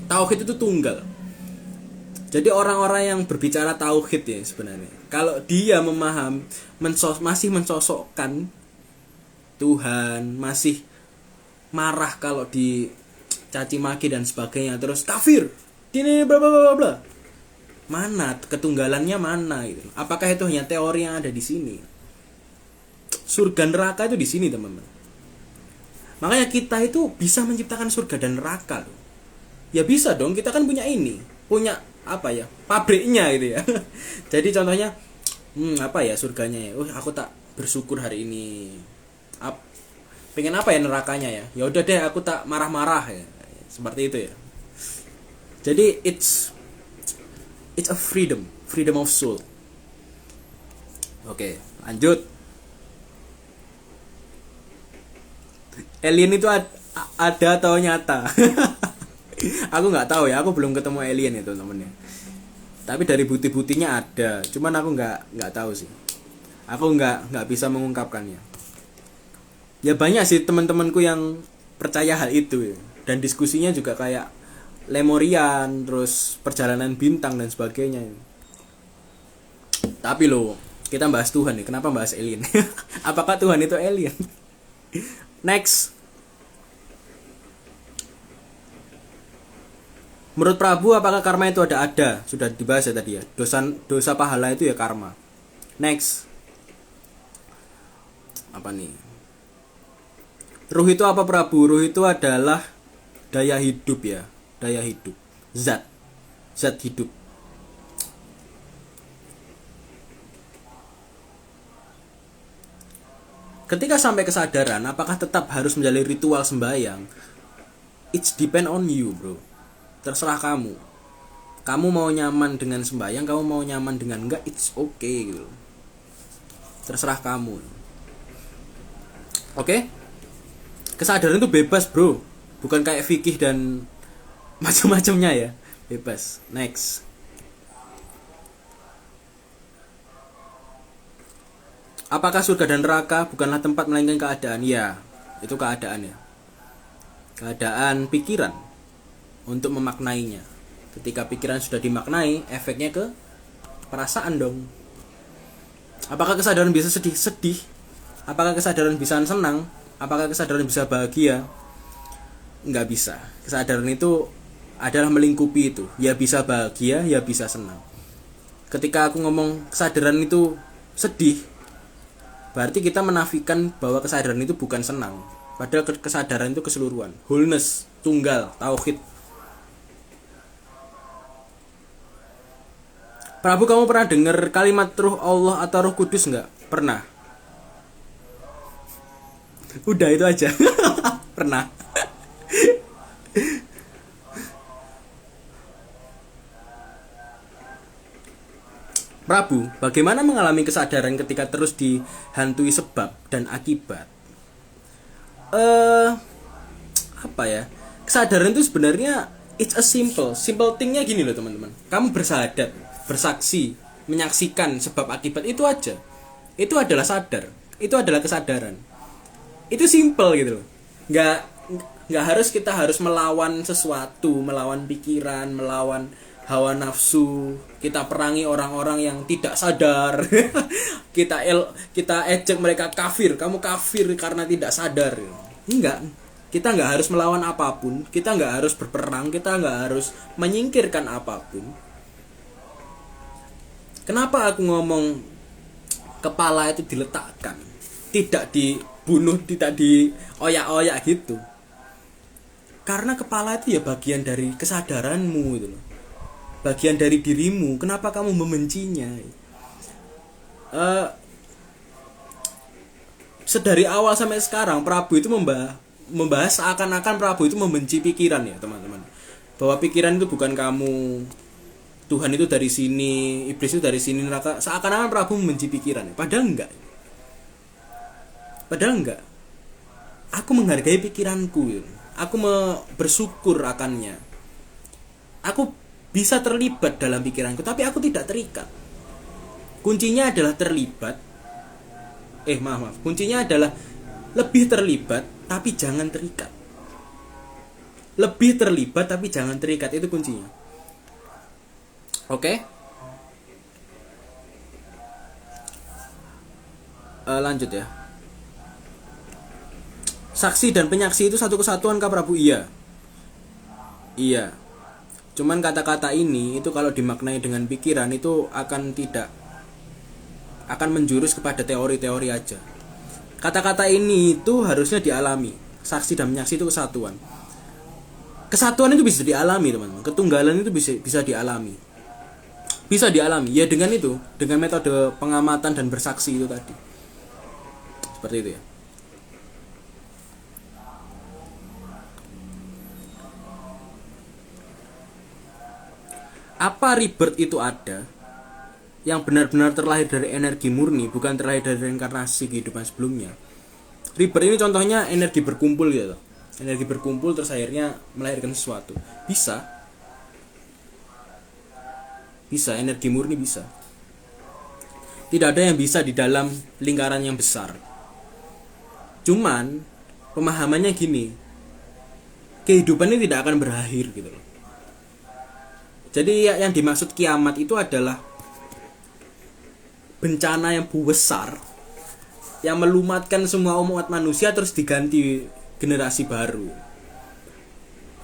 Tauhid itu tunggal. Jadi orang-orang yang berbicara tauhid ya sebenarnya, kalau dia masih mensosokkan Tuhan, masih marah kalau dicaci maki dan sebagainya, terus kafir, ini bla bla bla bla. Mana ketunggalannya mana gitu? Apakah itu hanya teori yang ada di sini? Surga neraka itu di sini, teman-teman. Makanya kita itu bisa menciptakan surga dan neraka loh. Ya bisa dong, kita kan punya apa ya, pabriknya gitu ya. Jadi contohnya apa ya surganya ya, aku tak bersyukur hari ini. Pengen apa ya nerakanya ya, ya udah deh aku tak marah-marah ya, seperti itu ya. Jadi it's a freedom of soul. Oke, lanjut. Alien itu ada atau nyata? Aku nggak tahu ya, aku belum ketemu alien itu temennya. Tapi dari bukti-buktinya ada, cuman aku nggak tahu sih. Aku nggak bisa mengungkapkannya. Ya banyak sih teman-temanku yang percaya hal itu ya. Dan diskusinya juga kayak Lemurian, terus perjalanan bintang dan sebagainya. Tapi loh, kita bahas Tuhan nih, kenapa bahas alien? Apakah Tuhan itu alien? Next. Menurut Prabu, apakah karma itu ada? Sudah dibahas ya tadi ya. Dosa pahala itu ya karma. Next. Apa nih? Ruh itu apa, Prabu? Ruh itu adalah daya hidup ya. Daya hidup. Zat hidup. Ketika sampai kesadaran, apakah tetap harus menjalani ritual sembahyang? It's depend on you, bro. Terserah kamu. Kamu mau nyaman dengan sembahyang, kamu mau nyaman dengan enggak, it's okay gitu. Terserah kamu. Oke? Kesadaran itu bebas, bro. Bukan kayak fikih dan macam-macamnya ya. Bebas. Next. Apakah surga dan neraka bukanlah tempat melainkan keadaan? Ya, itu keadaan ya. Keadaan pikiran untuk memaknainya. Ketika pikiran sudah dimaknai, efeknya ke perasaan dong. Apakah kesadaran bisa sedih? Apakah kesadaran bisa senang? Apakah kesadaran bisa bahagia? Enggak bisa. Kesadaran itu adalah melingkupi itu. Ya bisa bahagia, ya bisa senang. Ketika aku ngomong kesadaran itu sedih, berarti kita menafikan bahwa kesadaran itu bukan senang. Padahal kesadaran itu keseluruhan. Wholeness, tunggal, tauhid. Prabu, kamu pernah dengar kalimat ruh Allah atau ruh kudus enggak? Pernah. Udah itu aja. Pernah. Prabu, bagaimana mengalami kesadaran ketika terus dihantui sebab dan akibat? Apa ya? Kesadaran itu sebenarnya it's a simple thingnya gini loh teman-teman. Kamu bersahadat, bersaksi, menyaksikan sebab akibat itu aja. Itu adalah sadar. Itu adalah kesadaran. Itu simple gitu loh. Nggak harus kita harus melawan sesuatu, melawan pikiran, melawan hawa nafsu, kita perangi orang-orang yang tidak sadar. kita ejek mereka kafir, kamu kafir karena tidak sadar. Enggak, kita nggak harus melawan apapun, kita nggak harus berperang, kita nggak harus menyingkirkan apapun. Kenapa aku ngomong kepala itu diletakkan, tidak dibunuh, tidak dioyak-oyak gitu? Karena kepala itu ya bagian dari kesadaranmu gitu loh. Bagian dari dirimu. Kenapa kamu membencinya? Sedari awal sampai sekarang Prabu itu membahas seakan-akan Prabu itu membenci pikiran ya teman-teman. Bahwa pikiran itu bukan kamu, Tuhan itu dari sini, iblis itu dari sini, neraka. Seakan-akan Prabu membenci pikiran ya. Padahal enggak. Aku menghargai pikiranku ya. Aku bersyukur akannya. Aku bisa terlibat dalam pikiranku, tapi aku tidak terikat. Kuncinya adalah terlibat. Maaf. Kuncinya adalah lebih terlibat, tapi jangan terikat. Lebih terlibat, tapi jangan terikat. Itu kuncinya. Oke? Lanjut ya. Saksi dan penyaksi itu satu kesatuan kah Prabu? Iya. Cuman kata-kata ini itu kalau dimaknai dengan pikiran itu akan menjurus kepada teori-teori aja. Kata-kata ini itu harusnya dialami. Saksi dan penyaksi itu kesatuan. Kesatuan itu bisa dialami teman-teman. Ketunggalan itu bisa dialami. Bisa dialami ya dengan metode pengamatan dan bersaksi itu tadi. Seperti itu ya. Apa rebirth itu ada yang benar-benar terlahir dari energi murni, bukan terlahir dari reinkarnasi kehidupan sebelumnya. Rebirth ini contohnya energi berkumpul gitu. Energi berkumpul terus akhirnya melahirkan sesuatu. Bisa energi murni bisa. Tidak ada yang bisa di dalam lingkaran yang besar. Cuman pemahamannya gini, kehidupan ini tidak akan berakhir gitu loh. Jadi yang dimaksud kiamat itu adalah bencana yang besar yang melumatkan semua umat manusia terus diganti generasi baru.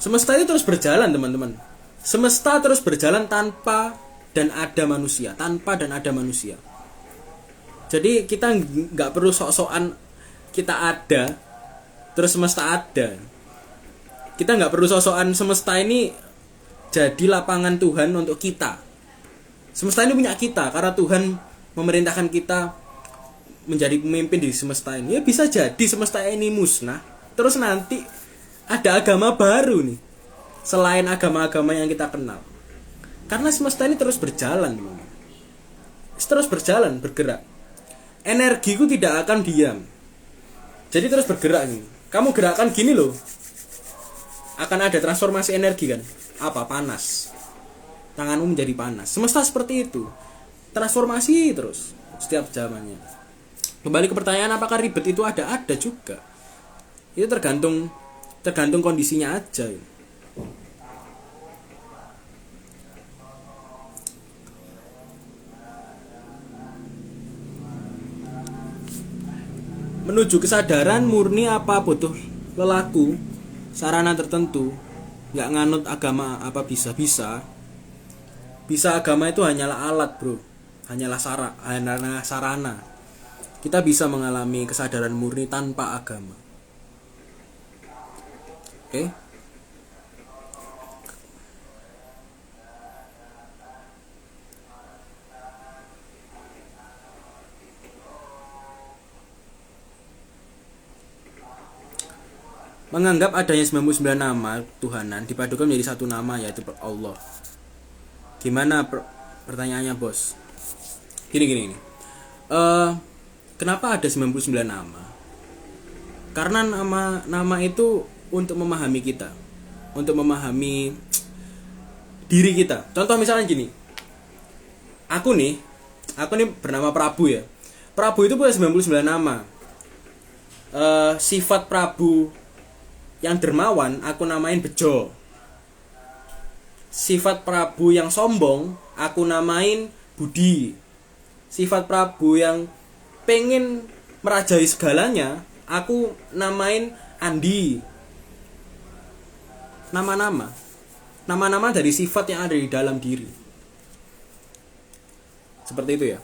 Semesta itu terus berjalan teman-teman. Semesta terus berjalan tanpa dan ada manusia. Jadi kita nggak perlu sok-sokan kita ada terus semesta ada. Kita nggak perlu sok-sokan semesta ini jadi lapangan Tuhan untuk kita. Semesta ini punya kita karena Tuhan memerintahkan kita menjadi pemimpin di semesta ini. Ya bisa jadi semesta ini musnah, terus nanti ada agama baru nih selain agama-agama yang kita kenal. Karena semesta ini terus berjalan, terus berjalan, bergerak. Energiku tidak akan diam. Jadi terus bergerak nih. Kamu gerakkan gini loh, akan ada transformasi energi kan? Apa? Panas. Tanganmu menjadi panas. Semesta seperti itu. Transformasi terus setiap zamannya. Kembali ke pertanyaan apakah ribet itu ada? Ada juga. Itu tergantung kondisinya aja. Menuju kesadaran murni apa butuh lelaku, sarana tertentu? Nggak nganut agama apa bisa agama itu hanyalah alat bro, hanyalah sarana. Kita bisa mengalami kesadaran murni tanpa agama. Oke? Menganggap adanya 99 nama Tuhanan dipadukan menjadi satu nama yaitu Allah. Gimana pertanyaannya bos? Gini. Eh kenapa ada 99 nama? Karena nama itu untuk memahami kita, untuk memahami diri kita. Contoh misalnya gini, aku nih bernama Prabu ya. Prabu itu punya 99 nama. Sifat Prabu yang dermawan aku namain Bejo. Sifat Prabu yang sombong aku namain Budi. Sifat Prabu yang pengen merajai segalanya aku namain Andi. Nama-nama dari sifat yang ada di dalam diri. Seperti itu ya.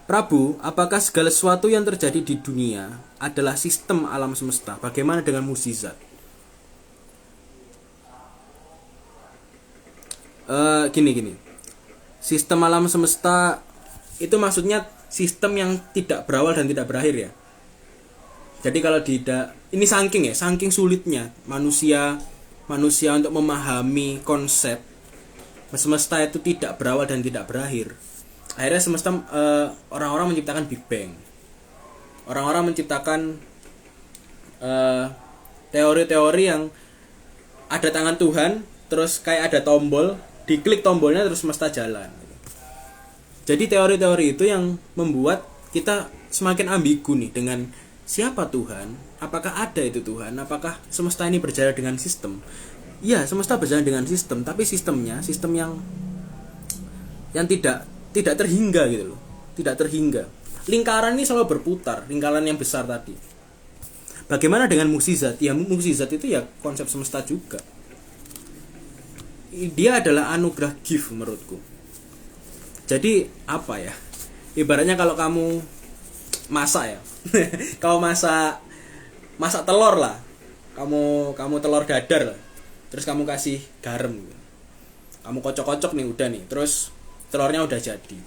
Prabu, apakah segala sesuatu yang terjadi di dunia adalah sistem alam semesta? Bagaimana dengan mukjizat? Gini. Sistem alam semesta itu maksudnya sistem yang tidak berawal dan tidak berakhir ya. Jadi kalau ini saking sulitnya manusia untuk memahami konsep semesta itu tidak berawal dan tidak berakhir. Akhirnya semesta orang-orang menciptakan Big Bang. Orang-orang menciptakan teori-teori yang ada tangan Tuhan, terus kayak ada tombol, diklik tombolnya terus semesta jalan. Jadi teori-teori itu yang membuat kita semakin ambigu nih dengan siapa Tuhan, apakah ada itu Tuhan, apakah semesta ini berjalan dengan sistem. Ya, semesta berjalan dengan sistem, tapi sistemnya sistem yang tidak terhingga gitu loh. Tidak terhingga. Lingkaran ini selalu berputar, lingkaran yang besar tadi. Bagaimana dengan mukjizat? Ya, mukjizat itu ya konsep semesta juga. Dia adalah anugerah gift menurutku. Jadi apa ya? Ibaratnya kalau kamu masak ya. Kau masak telur lah. Kamu telur dadar lah. Terus kamu kasih garam. Kamu kocok-kocok nih udah nih. Terus telurnya udah jadi.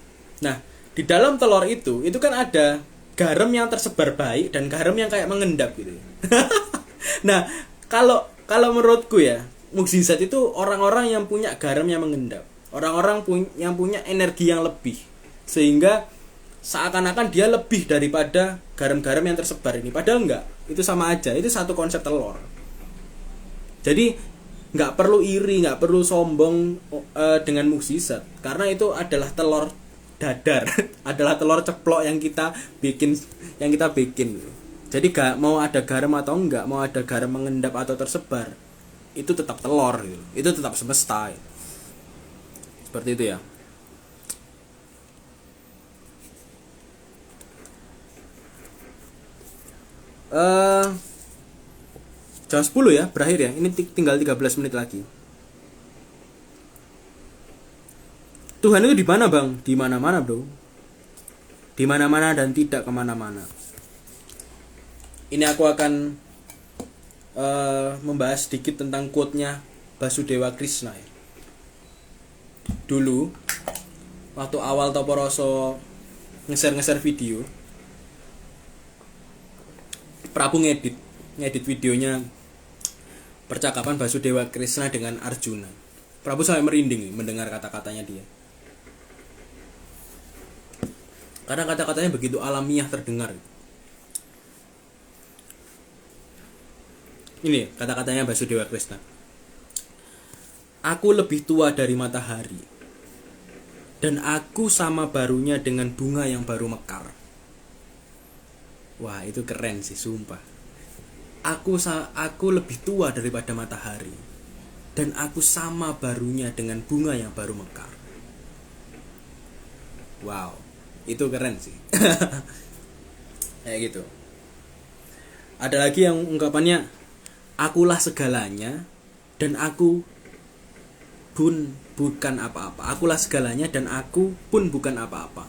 Nah, di dalam telur itu kan ada garam yang tersebar baik dan garam yang kayak mengendap gitu. Nah, kalau menurutku ya, mukjizat itu orang-orang yang punya garam yang mengendap. Orang-orang yang punya energi yang lebih. Sehingga seakan-akan dia lebih daripada garam-garam yang tersebar ini. Padahal enggak. Itu sama aja. Itu satu konsep telur. Jadi nggak perlu iri, nggak perlu sombong dengan mukjizat, karena itu adalah telur dadar, adalah telur ceplok yang kita bikin. Jadi gak mau ada garam atau enggak, mau ada garam mengendap atau tersebar, itu tetap telur, gitu. Itu tetap semesta. Seperti itu ya. Jam 10 ya, berakhir ya. Ini tinggal 13 menit lagi. Tuhan itu di mana, Bang? Di mana-mana, Bro. Di mana-mana dan tidak kemana-mana. Ini aku akan membahas sedikit tentang quote-nya Basudewa Krishna ya. Dulu waktu awal Toporoso ngeser video, Prabu ngedit videonya percakapan Basudewa Krishna dengan Arjuna. Prabu sampai merinding mendengar kata-katanya dia. Karena kata-katanya begitu alamiah terdengar. Ini kata-katanya Basudewa Krishna. Aku lebih tua dari matahari, dan aku sama barunya dengan bunga yang baru mekar. Wah, itu keren sih, sumpah. Aku lebih tua daripada matahari, dan aku sama barunya dengan bunga yang baru mekar. Wow, itu keren sih. Kayak gitu. Ada lagi yang ungkapannya, akulah segalanya dan aku pun bukan apa-apa. Akulah segalanya dan aku pun bukan apa-apa.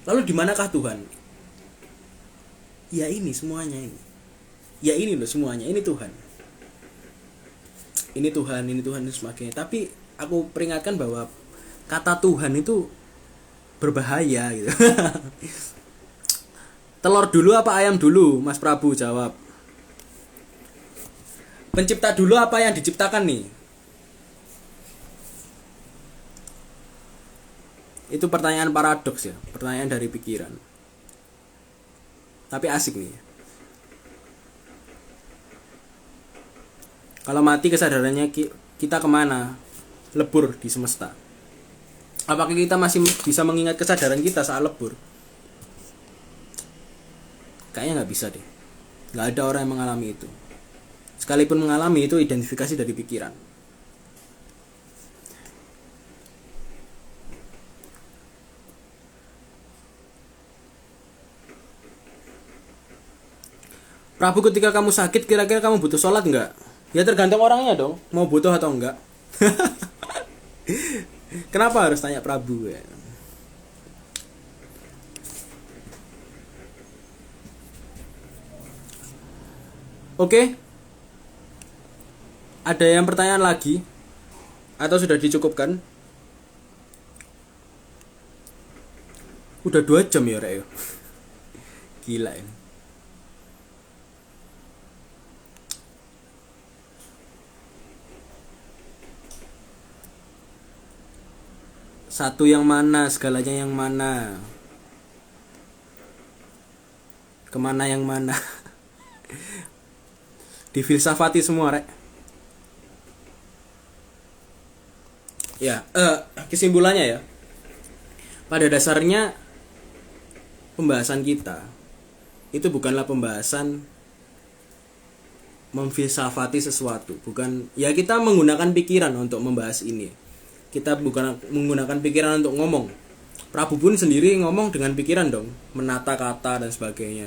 Lalu di manakah Tuhan? Ya ini semuanya ini. Ya ini loh semuanya. Ini Tuhan. Ini Tuhan dan sebagainya. Tapi aku peringatkan bahwa kata Tuhan itu berbahaya gitu. Telur dulu apa ayam dulu? Mas Prabu jawab. Pencipta dulu apa yang diciptakan nih? Itu pertanyaan paradoks ya, pertanyaan dari pikiran. Tapi asik nih. Kalau mati kesadarannya kita kemana? Lebur di semesta. Apakah kita masih bisa mengingat kesadaran kita saat lebur? Kayaknya nggak bisa deh. Nggak ada orang yang mengalami itu. Sekalipun mengalami itu identifikasi dari pikiran. Prabu, ketika kamu sakit, kira-kira kamu butuh sholat nggak? Ya tergantung orangnya dong, mau butuh atau enggak. Kenapa harus tanya Prabu ya? Oke. Ada yang pertanyaan lagi? Atau sudah dicukupkan? Udah 2 jam ya, Rek. Gila ini. Satu yang mana, segalanya yang mana? Kemana yang mana? Difilsafati semua, Rek. Ya, kesimpulannya ya. Pada dasarnya pembahasan kita itu bukanlah pembahasan memfilsafati sesuatu, bukan ya, kita menggunakan pikiran untuk membahas ini. Kita bukan menggunakan pikiran untuk ngomong. Prabu pun sendiri ngomong dengan pikiran dong, menata kata dan sebagainya.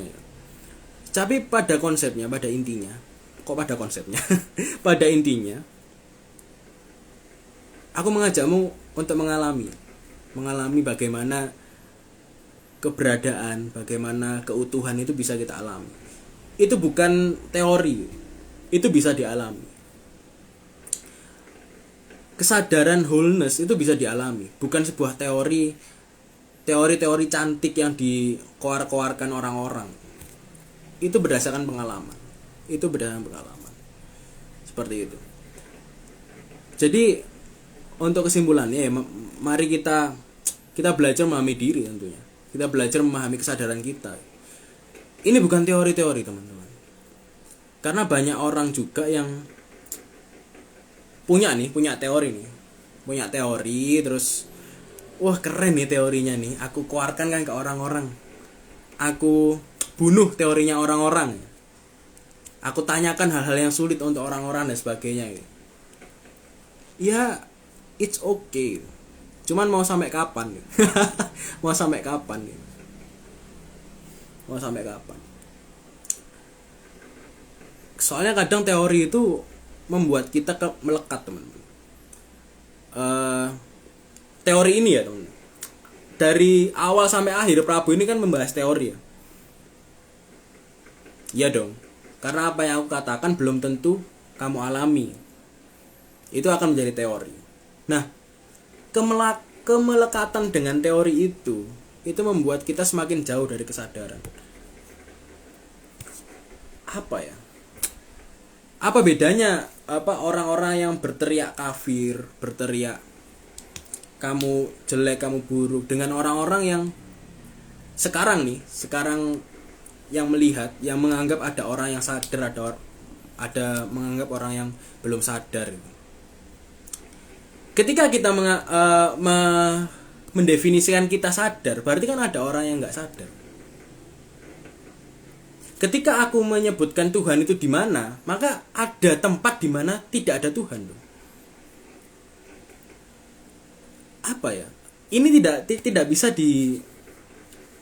Tapi pada konsepnya, pada intinya, kok pada konsepnya? Pada intinya, aku mengajakmu untuk mengalami bagaimana keberadaan, bagaimana keutuhan itu bisa kita alami. Itu bukan teori, itu bisa dialami. Kesadaran wholeness itu bisa dialami, bukan sebuah teori cantik yang dikoar-koarkan orang-orang. Itu berdasarkan pengalaman. Seperti itu. Jadi untuk kesimpulannya ya, mari kita belajar memahami diri tentunya. Kita belajar memahami kesadaran kita. Ini bukan teori-teori, teman-teman. Karena banyak orang juga yang punya teori terus wah keren nih teorinya nih, aku keluarkan kan ke orang-orang, aku bunuh teorinya orang-orang, aku tanyakan hal-hal yang sulit untuk orang-orang dan sebagainya. Ya it's okay, cuman mau sampai kapan? Mau sampai kapan? Soalnya kadang teori itu membuat kita melekat, teman-teman. Teori ini ya, teman. Dari awal sampai akhir Prabu ini kan membahas teori ya. Iya dong. Karena apa yang aku katakan belum tentu kamu alami. Itu akan menjadi teori. Nah, kemelekatan dengan teori itu membuat kita semakin jauh dari kesadaran. Apa bedanya orang-orang yang berteriak kafir, berteriak kamu jelek, kamu buruk, dengan orang-orang yang sekarang yang melihat, yang menganggap ada orang yang sadar, ada menganggap orang yang belum sadar. Ketika kita mendefinisikan kita sadar, berarti kan ada orang yang nggak sadar. Ketika aku menyebutkan Tuhan itu di mana, maka ada tempat di mana tidak ada Tuhan. Apa ya? Ini tidak bisa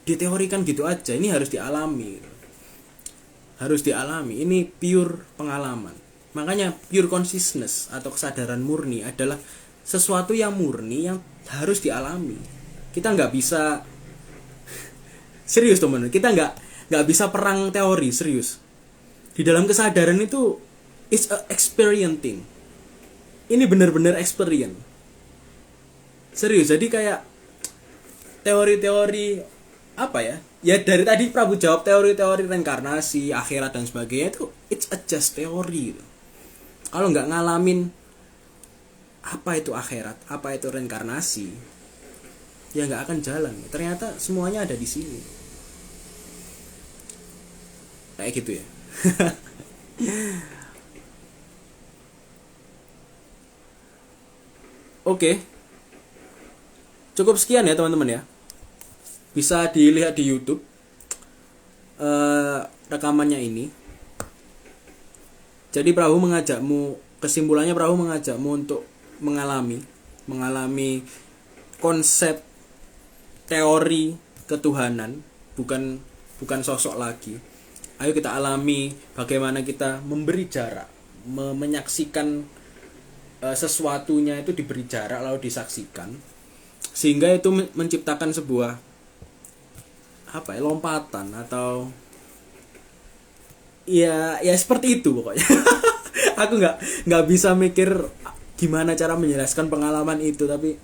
diteorikan gitu aja. Ini harus dialami. Ini pure pengalaman. Makanya pure consciousness atau kesadaran murni adalah sesuatu yang murni yang harus dialami. Kita nggak bisa serius, teman. Kita nggak bisa perang teori, serius. Di dalam kesadaran itu is a experiencing. Ini benar-benar experience. Serius. Jadi kayak teori-teori apa ya? Ya dari tadi Prabu jawab teori-teori reinkarnasi, akhirat dan sebagainya itu it's a just teori. Kalau nggak ngalamin apa itu akhirat, apa itu reinkarnasi, ya nggak akan jalan. Ternyata semuanya ada di sini. Kayak gitu ya. Oke. Cukup sekian ya teman-teman ya. Bisa dilihat di YouTube rekamannya ini. Jadi kesimpulannya Prabu mengajakmu untuk mengalami konsep teori ketuhanan, bukan sosok lagi. Ayo kita alami bagaimana kita memberi jarak, menyaksikan sesuatunya itu diberi jarak lalu disaksikan, sehingga itu menciptakan sebuah lompatan atau ya seperti itu pokoknya. Aku nggak bisa mikir gimana cara menjelaskan pengalaman itu, tapi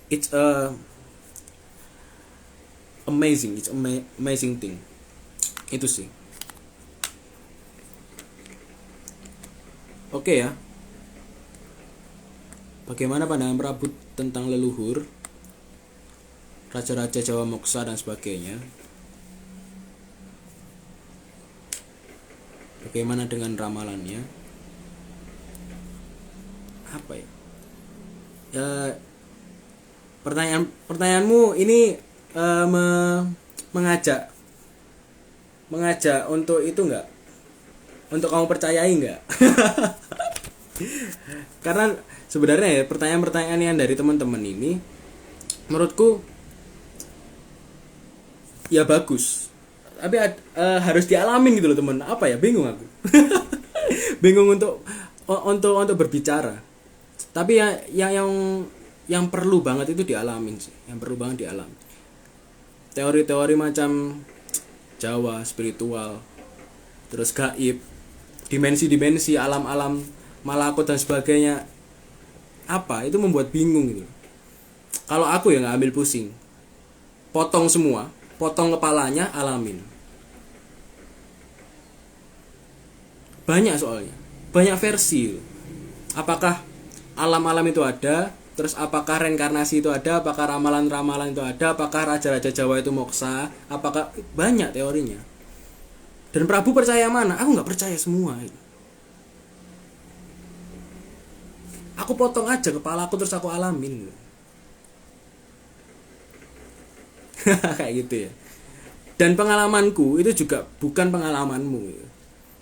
it's amazing thing. Itu sih. Oke ya. Bagaimana pandangan Prabu tentang leluhur, raja-raja Jawa Moksa dan sebagainya? Bagaimana dengan ramalannya? Apa ya? Pertanyaanmu ini mengajak untuk itu enggak? Untuk kamu percayai enggak? Karena sebenarnya ya pertanyaan-pertanyaan yang dari teman-teman ini menurutku ya bagus. Tapi harus dialamin gitu loh teman. Apa ya? Bingung aku. Bingung untuk berbicara. Tapi yang perlu banget itu dialamin sih. Yang perlu banget dialami. Teori-teori macam Jawa, spiritual, terus gaib, dimensi-dimensi, alam-alam, malakut dan sebagainya, itu membuat bingung gitu. Kalau aku ya nggak ambil pusing, potong semua, potong kepalanya, alamin. Banyak soalnya, banyak versi. Apakah alam-alam itu ada? Terus apakah reinkarnasi itu ada? Apakah ramalan-ramalan itu ada? Apakah raja-raja Jawa itu moksa? Apakah banyak teorinya? Dan Prabu percaya mana? Aku nggak percaya semua. Aku potong aja kepala aku terus aku alamin. Kayak gitu ya. Dan pengalamanku itu juga bukan pengalamanmu.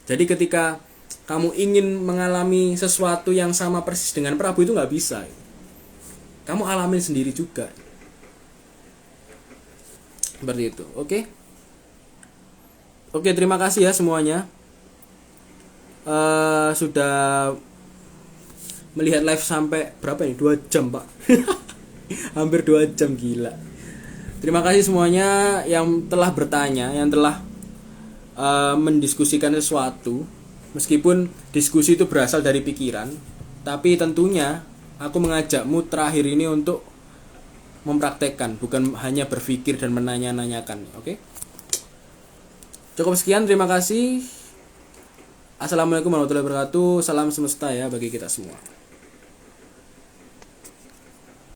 Jadi ketika kamu ingin mengalami sesuatu yang sama persis dengan Prabu itu nggak bisa. Kamu alamin sendiri juga. Seperti itu. Oke, terima kasih ya semuanya. Sudah melihat live sampai berapa ini? 2 jam, Pak. Hampir 2 jam, gila. Terima kasih semuanya yang telah bertanya, yang telah mendiskusikan sesuatu. Meskipun diskusi itu berasal dari pikiran, tapi tentunya aku mengajakmu terakhir ini untuk mempraktekkan, bukan hanya berpikir dan menanya-nanyakan. Oke? Cukup sekian, terima kasih. Assalamualaikum warahmatullahi wabarakatuh. Salam semesta ya bagi kita semua.